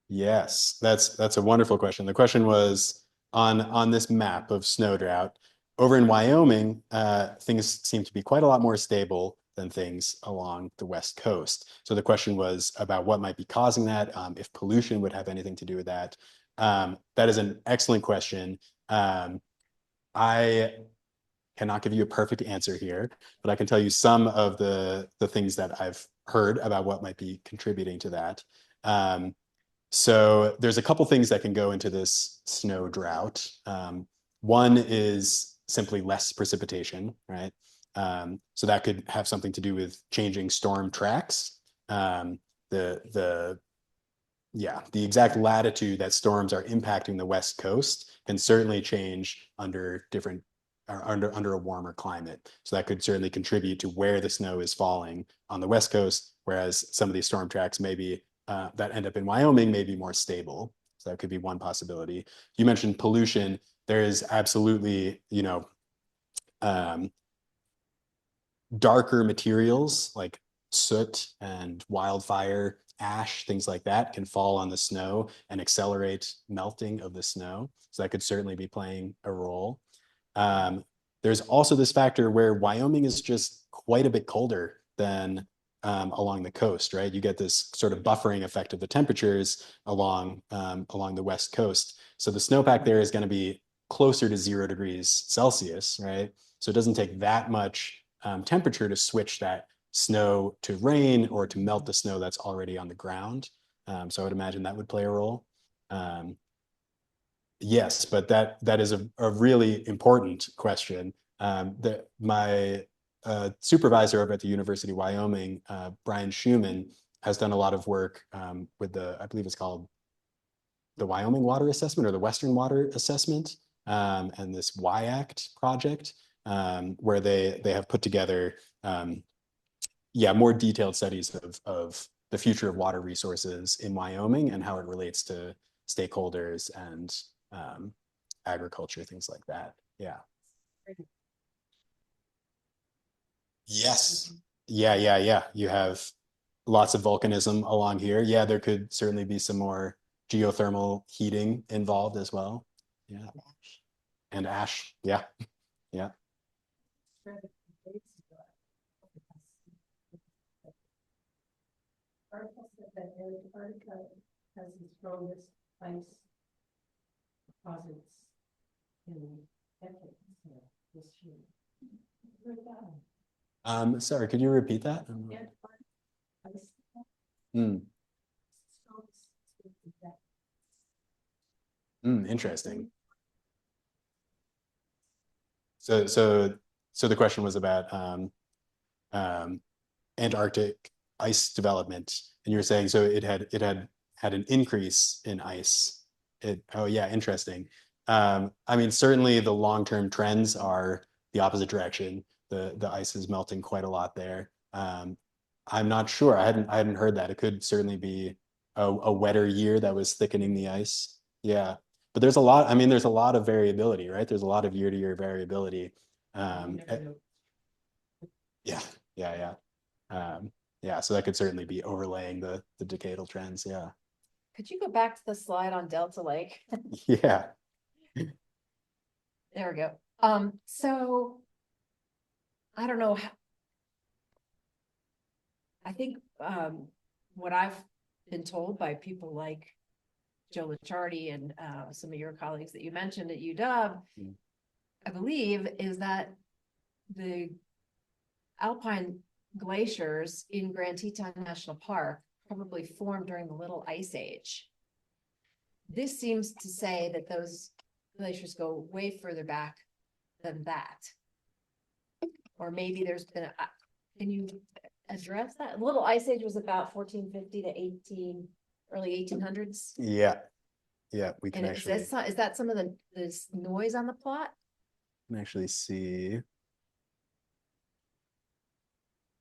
Yes, that's a wonderful question. The question was on this map of snow drought over in Wyoming, things seem to be quite a lot more stable than things along the West Coast. So the question was about what might be causing that, if pollution would have anything to do with that. That is an excellent question. I cannot give you a perfect answer here, but I can tell you some of the things that I've heard about what might be contributing to that. So there's a couple things that can go into this snow drought. One is simply less precipitation, right? So that could have something to do with changing storm tracks. The exact latitude that storms are impacting the West Coast can certainly change under a warmer climate. So that could certainly contribute to where the snow is falling on the West Coast, whereas some of these storm tracks maybe that end up in Wyoming may be more stable. So that could be one possibility. You mentioned pollution. There is absolutely, darker materials like soot and wildfire ash, things like that can fall on the snow and accelerate melting of the snow. So that could certainly be playing a role. There's also this factor where Wyoming is just quite a bit colder than along the coast, right? You get this sort of buffering effect of the temperatures along the West Coast. So the snowpack there is going to be closer to 0 degrees Celsius, right? So it doesn't take that much temperature to switch that snow to rain or to melt the snow that's already on the ground. So I would imagine that would play a role. Yes, but that is a really important question. My supervisor over at the University of Wyoming, Brian Schumann, has done a lot of work with I believe it's called the Wyoming Water Assessment or the Western Water Assessment, and this WYACT project, where they have put together more detailed studies of the future of water resources in Wyoming and how it relates to stakeholders and agriculture, things like that. Yeah. Yes. Yeah. You have lots of volcanism along here. Yeah, there could certainly be some more geothermal heating involved as well. Yeah. And ash. Yeah. Yeah. Article said that Antarctica has the strongest ice deposits in decades this year. Sorry, could you repeat that? Interesting. So the question was about Antarctic ice development, and you were saying so it had an increase in ice. Interesting. I mean, certainly the long-term trends are the opposite direction. The ice is melting quite a lot there. I'm not sure. I hadn't heard that. It could certainly be a wetter year that was thickening the ice. Yeah, but there's a lot. I mean, there's a lot of variability, right? There's a lot of year-to-year variability. So that could certainly be overlaying the decadal trends. Yeah. Could you go back to the slide on Delta Lake? Yeah. There we go. So I don't know. I think what I've been told by people like Joe Licciardi and some of your colleagues that you mentioned at UW, I believe, is that the alpine glaciers in Grand Teton National Park probably formed during the Little Ice Age. This seems to say that those glaciers go way further back than that. Or maybe there's been can you address that? Little Ice Age was about 1450 to early 1800s. Yeah, we can and actually. Is that some of the noise on the plot? Can actually see.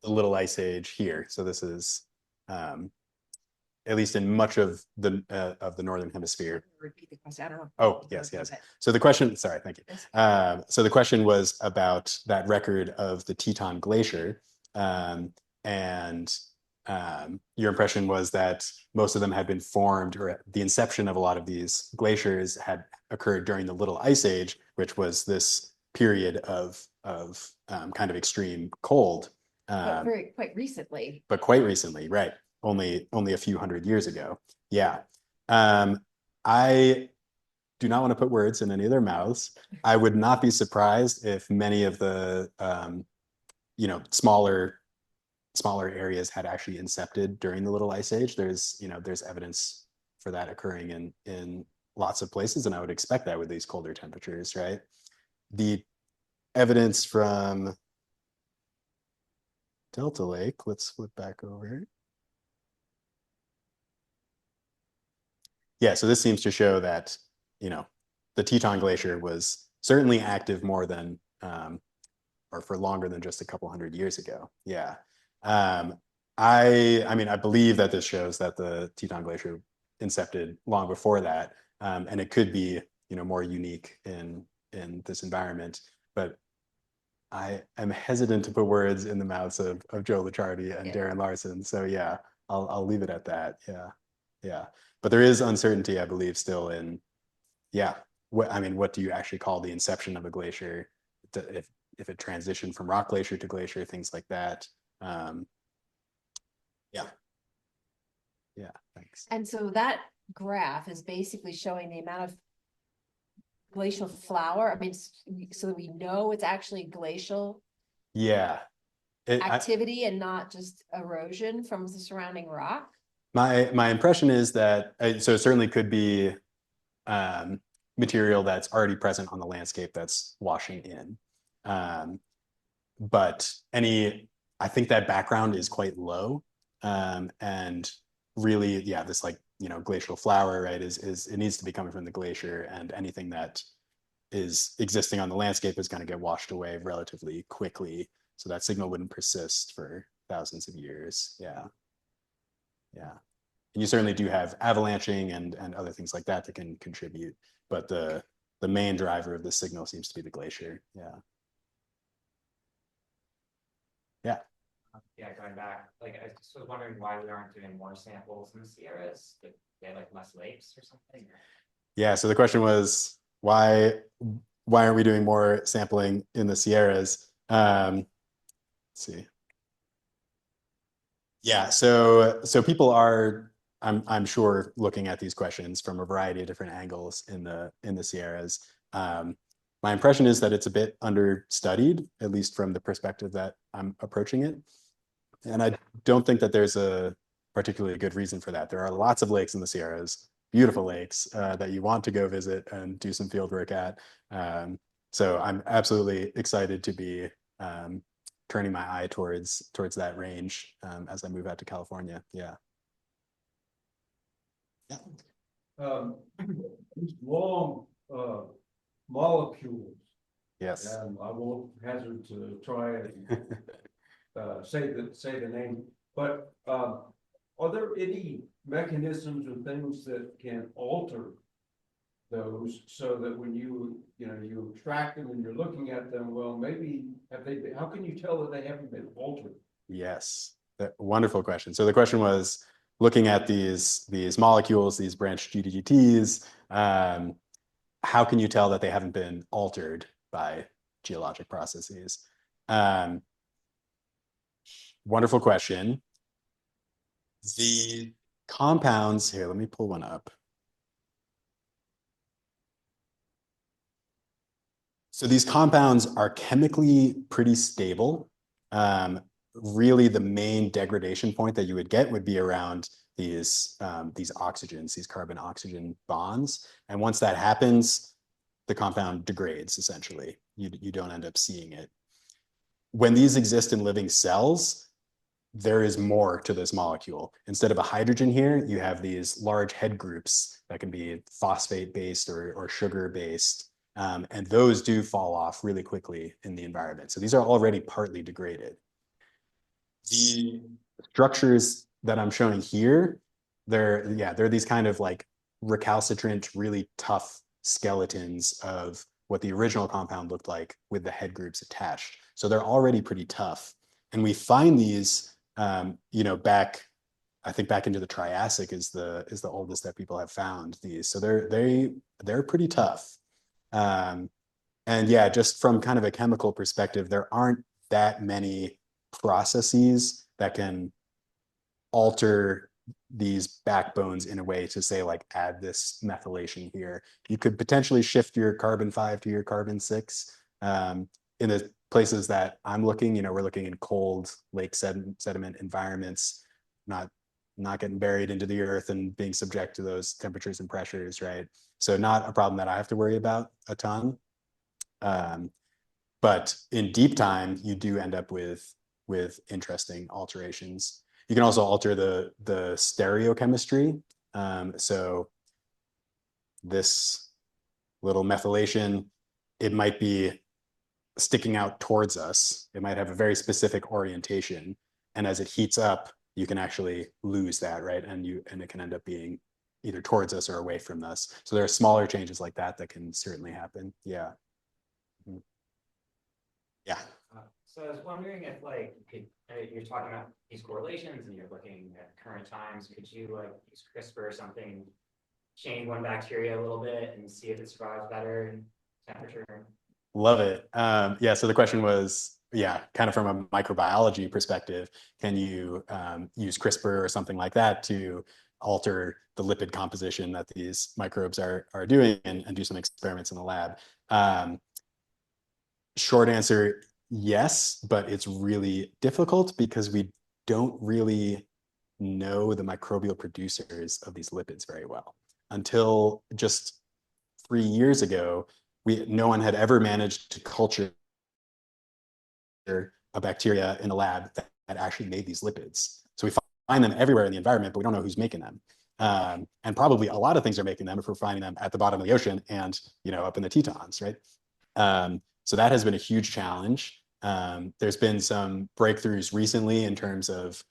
the little ice age here. So this is at least in much of the northern hemisphere. Repeat the question. I don't know. Oh, yes. So the question, sorry, thank you. So the question was about that record of the Teton Glacier. And your impression was that most of them had been formed, or the inception of a lot of these glaciers had occurred during the Little Ice Age, which was this period of kind of extreme cold. But quite recently. But quite recently, right? Only a few hundred years ago. Yeah. I do not want to put words in any of their mouths. I would not be surprised if many of the smaller areas had actually incepted during the Little Ice Age. There's evidence for that occurring in lots of places, and I would expect that with these colder temperatures, right? The evidence from Delta Lake, let's flip back over. Yeah, so this seems to show that, the Teton Glacier was certainly active more than, or for longer than just a couple hundred years ago. Yeah. I believe that this shows that the Teton Glacier incepted long before that, and it could be, more unique in this environment. But I am hesitant to put words in the mouths of Joe Licciardi and Darren Larson. So yeah, I'll leave it at that. Yeah. But there is uncertainty, I believe, still in, what do you actually call the inception of a glacier? If it transitioned from rock glacier to glacier, things like that. Yeah, thanks. And so that graph is basically showing the amount of glacial flour. I mean, so we know it's actually glacial activity and not just erosion from the surrounding rock. My impression is that, so it certainly could be material that's already present on the landscape that's washing in. But I think that background is quite low. And really, this glacial flour, right, is it needs to be coming from the glacier, and anything that is existing on the landscape is going to get washed away relatively quickly. So that signal wouldn't persist for thousands of years. Yeah. And you certainly do have avalanching and other things like that that can contribute, but the main driver of the signal seems to be the glacier. Yeah, going back, I just was wondering why we aren't doing more samples in the Sierras. Did they have less lakes or something? Yeah, so the question was why aren't we doing more sampling in the Sierras? Let's see. Yeah, so people are, I'm sure, looking at these questions from a variety of different angles in the Sierras. My impression is that it's a bit understudied, at least from the perspective that I'm approaching it. And I don't think that there's a particularly good reason for that. There are lots of lakes in the Sierras, beautiful lakes that you want to go visit and do some field work at. So I'm absolutely excited to be turning my eye towards that range as I move out to California. Long molecules. Yes. And I won't hazard to try and say the name, but are there any mechanisms or things that can alter those so that when you extract them and you're looking at them, well, maybe how can you tell that they haven't been altered? Yes, wonderful question. So the question was looking at these molecules, these branched GDGTs, how can you tell that they haven't been altered by geologic processes? Wonderful question. The compounds here, let me pull one up. So these compounds are chemically pretty stable. Really, the main degradation point that you would get would be around these oxygens, these carbon-oxygen bonds. And once that happens, the compound degrades, essentially. You don't end up seeing it. When these exist in living cells, there is more to this molecule. Instead of a hydrogen here, you have these large head groups that can be phosphate-based or sugar-based. And those do fall off really quickly in the environment. So these are already partly degraded. the structures that I'm showing here, they're these kind of like recalcitrant, really tough skeletons of what the original compound looked like with the head groups attached. So they're already pretty tough. And we find these, I think back into the Triassic is the oldest that people have found these. So they're pretty tough. And yeah, just from kind of a chemical perspective, there aren't that many processes that can alter these backbones in a way to say like add this methylation here. You could potentially shift your carbon-5 to your carbon-6. In the places that I'm looking, we're looking in cold lake sediment environments, not getting buried into the earth and being subject to those temperatures and pressures, right? So not a problem that I have to worry about a ton. But in deep time, you do end up with interesting alterations. You can also alter the stereochemistry. So this little methylation, it might be sticking out towards us. It might have a very specific orientation. And as it heats up, you can actually lose that, right? And it can end up being either towards us or away from us. So there are smaller changes like that that can certainly happen. Yeah. Yeah. So I was wondering if you're talking about these correlations and you're looking at current times, could you use CRISPR or something, change one bacteria a little bit and see if it survives better in temperature? Love it. Yeah, so the question was, kind of from a microbiology perspective, can you use CRISPR or something like that to alter the lipid composition that these microbes are doing and do some experiments in the lab? Short answer, yes, but it's really difficult because we don't really know the microbial producers of these lipids very well. Until just 3 years ago, no one had ever managed to culture a bacteria in a lab that actually made these lipids. So we find them everywhere in the environment, but we don't know who's making them. And probably a lot of things are making them if we're finding them at the bottom of the ocean and up in the Tetons, right? So that has been a huge challenge. There's been some breakthroughs recently in terms of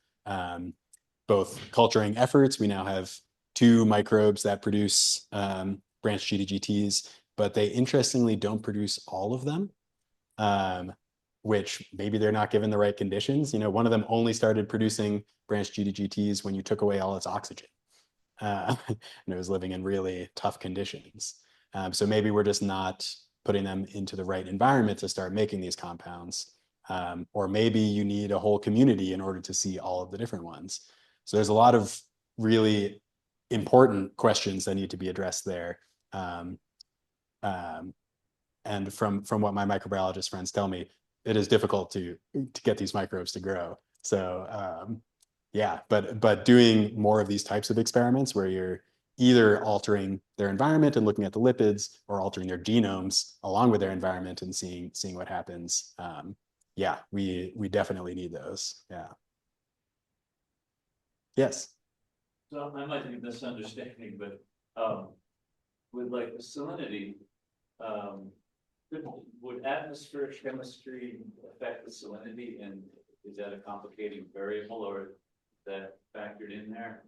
both culturing efforts. We now have 2 microbes that produce branch GDGTs, but they interestingly don't produce all of them, which maybe they're not given the right conditions. One of them only started producing branch GDGTs when you took away all its oxygen. And it was living in really tough conditions. So maybe we're just not putting them into the right environment to start making these compounds. Or maybe you need a whole community in order to see all of the different ones. So there's a lot of really important questions that need to be addressed there. And from what my microbiologist friends tell me, it is difficult to get these microbes to grow. So but doing more of these types of experiments where you're either altering their environment and looking at the lipids or altering their genomes along with their environment and seeing what happens. We definitely need those. Yeah. Yes. So I might be misunderstanding, but with the salinity, would atmospheric chemistry affect the salinity, and is that a complicating variable, or is that factored in there?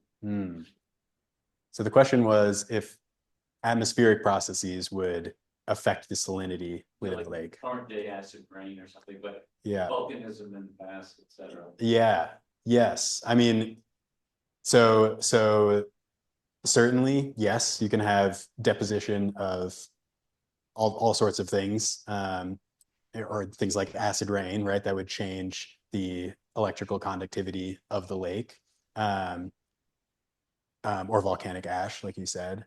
So the question was if atmospheric processes would affect the salinity within the lake. Current day acid rain or something, but yeah, volcanism in the past, etc. Yeah. Yes. I mean, so certainly, yes, you can have deposition of all sorts of things, or things like acid rain, right? That would change the electrical conductivity of the lake, or volcanic ash, like you said.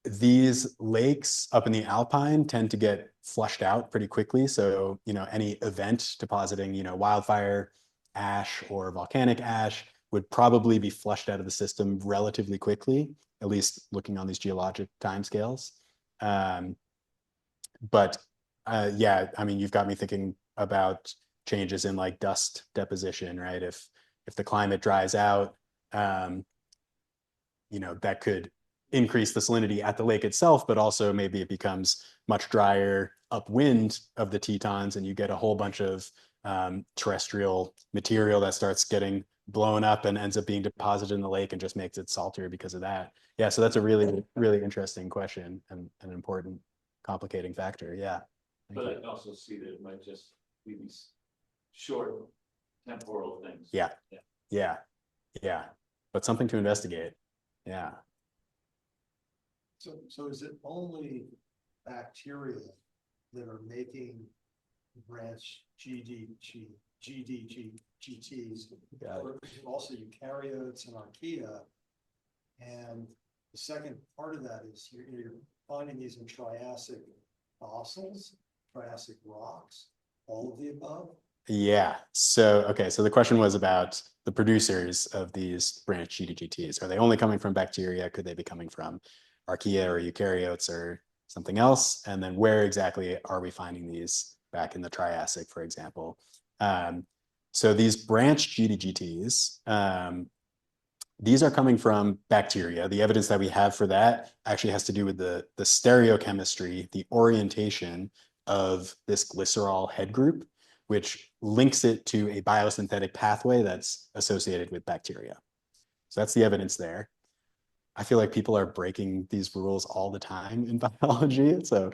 These lakes up in the alpine tend to get flushed out pretty quickly. So, any event depositing, wildfire ash or volcanic ash would probably be flushed out of the system relatively quickly, at least looking on these geologic timescales. But you've got me thinking about changes in dust deposition, right? If the climate dries out, that could increase the salinity at the lake itself, but also maybe it becomes much drier upwind of the Tetons and you get a whole bunch of terrestrial material that starts getting blown up and ends up being deposited in the lake and just makes it saltier because of that. Yeah, so that's a really, really interesting question and an important complicating factor. Yeah. But I can also see that it might just be these short temporal things. Yeah. Yeah. But something to investigate. Yeah. So is it only bacteria that are making branch GDGTs? Got it. Or also eukaryotes and archaea? And the second part of that is you're finding these in Triassic fossils, Triassic rocks, all of the above? Yeah. So, okay. So the question was about the producers of these branch GDGTs. Are they only coming from bacteria? Could they be coming from archaea or eukaryotes or something else? And then where exactly are we finding these back in the Triassic, for example? So these branch GDGTs, these are coming from bacteria. The evidence that we have for that actually has to do with the stereochemistry, the orientation of this glycerol head group, which links it to a biosynthetic pathway that's associated with bacteria. So that's the evidence there. I feel like people are breaking these rules all the time in biology. So,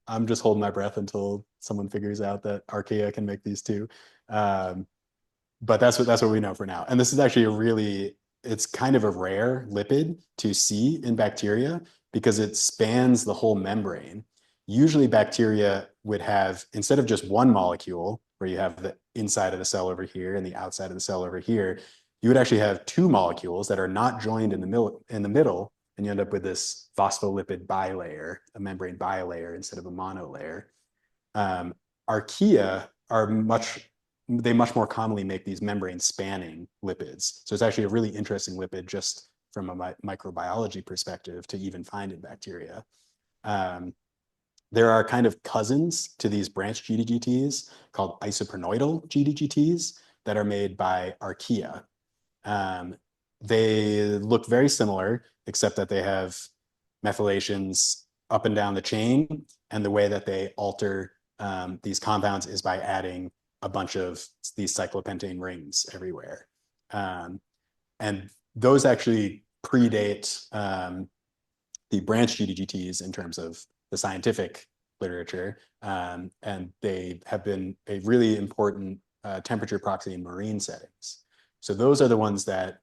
I'm just holding my breath until someone figures out that archaea can make these too. But that's what we know for now. And this is actually it's kind of a rare lipid to see in bacteria because it spans the whole membrane. Usually bacteria would have, instead of just one molecule, where you have the inside of the cell over here and the outside of the cell over here, you would actually have two molecules that are not joined in the middle, and you end up with this phospholipid bilayer, a membrane bilayer instead of a monolayer. Archaea are much more commonly make these membrane spanning lipids. So it's actually a really interesting lipid just from a microbiology perspective to even find in bacteria. There are kind of cousins to these branch GDGTs called isoprenoidal GDGTs that are made by archaea. They look very similar, except that they have methylations up and down the chain. And the way that they alter these compounds is by adding a bunch of these cyclopentane rings everywhere. And those actually predate the branch GDGTs in terms of the scientific literature. And they have been a really important temperature proxy in marine settings. So those are the ones that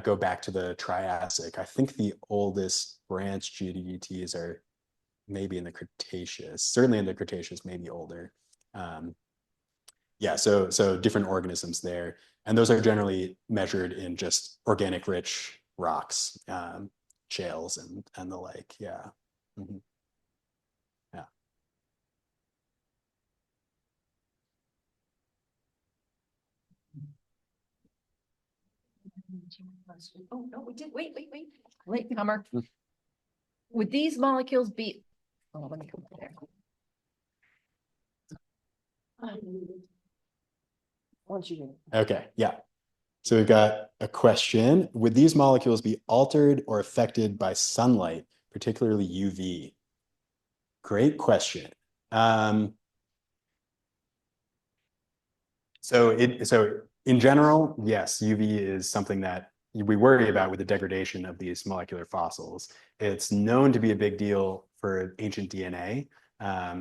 go back to the Triassic. I think the oldest branch GDGTs are maybe in the Cretaceous, certainly in the Cretaceous, maybe older. Yeah, so different organisms there. And those are generally measured in just organic rich rocks, shales and the like. Yeah. Mm-hmm. Yeah. Oh, no, we did. Wait. Late comer. Would these molecules be, oh, let me go there. Okay, yeah. So we've got a question. Would these molecules be altered or affected by sunlight, particularly UV? Great question. So in general, yes, UV is something that we worry about with the degradation of these molecular fossils. It's known to be a big deal for ancient DNA.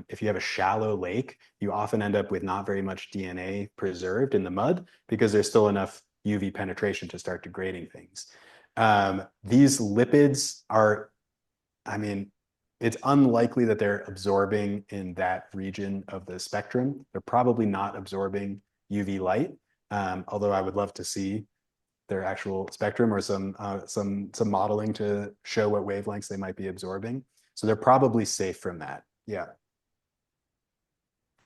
If you have a shallow lake, you often end up with not very much DNA preserved in the mud because there's still enough UV penetration to start degrading things. These lipids are, it's unlikely that they're absorbing in that region of the spectrum. They're probably not absorbing UV light, although I would love to see their actual spectrum or some modeling to show what wavelengths they might be absorbing. So they're probably safe from that. Yeah.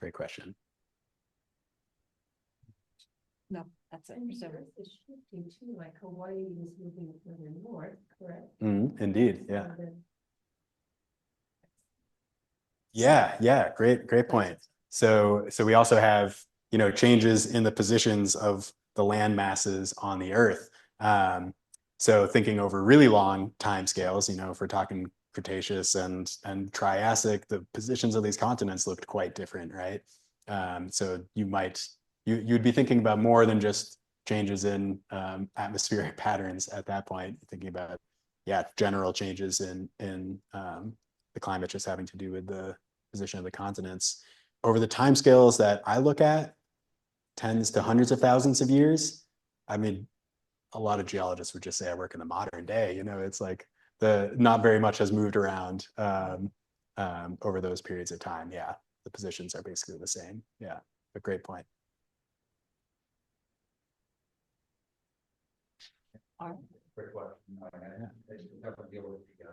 Great question. No, that's it. So It's shifting too, like Hawaii is moving further north, correct? Indeed. Yeah. Yeah. Great point. So we also have, changes in the positions of the land masses on the Earth. So thinking over really long time scales, if we're talking Cretaceous and Triassic, the positions of these continents looked quite different, right? So you'd be thinking about more than just changes in atmospheric patterns at that point, thinking about, yeah, general changes in the climate just having to do with the position of the continents. Over the timescales that I look at, tens to hundreds of thousands of years, I mean, a lot of geologists would just say I work in the modern day. It's like not very much has moved around over those periods of time. Yeah, the positions are basically the same. Yeah, a great point. Quick question. Doesn't deal with the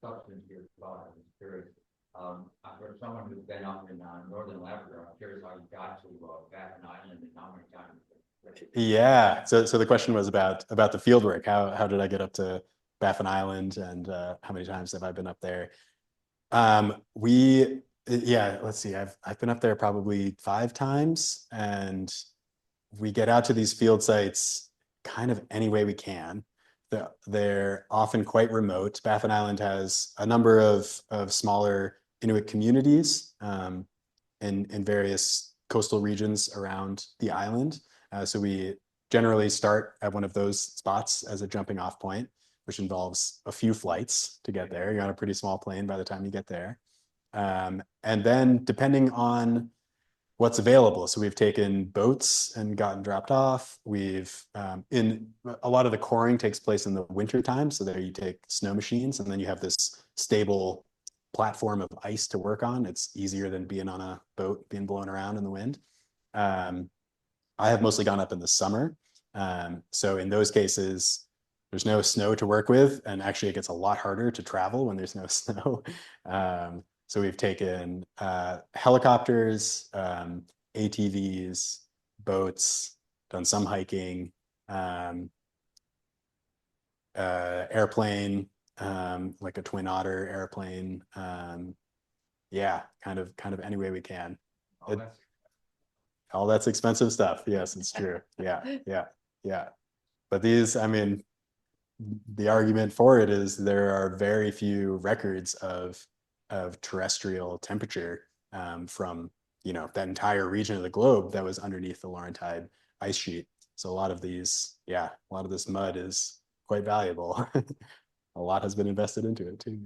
substance here, but I'm curious. For someone who's been up in northern Labrador, I'm curious how you got to Baffin Island and how many times. Yeah. So the question was about the field work. How did I get up to Baffin Island, and how many times have I been up there? Let's see. I've been up there probably 5 times, and we get out to these field sites kind of any way we can. They're often quite remote. Baffin Island has a number of smaller Inuit communities in various coastal regions around the island. So we generally start at one of those spots as a jumping off point, which involves a few flights to get there. You're on a pretty small plane by the time you get there. And then depending on what's available. So we've taken boats and gotten dropped off. In a lot of the coring takes place in the winter time. So there you take snow machines, and then you have this stable platform of ice to work on. It's easier than being on a boat being blown around in the wind. I have mostly gone up in the summer. So in those cases, there's no snow to work with, and actually it gets a lot harder to travel when there's no snow. So we've taken helicopters, ATVs, boats, done some hiking, airplane, like a Twin Otter airplane. Yeah, kind of any way we can. All that's expensive stuff. Yes, it's true. Yeah. But these, I mean, the argument for it is there are very few records of terrestrial temperature from that entire region of the globe that was underneath the Laurentide ice sheet. So a lot of this mud is quite valuable. A lot has been invested into it too.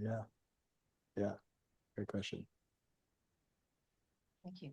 Yeah. Great question. Thank you.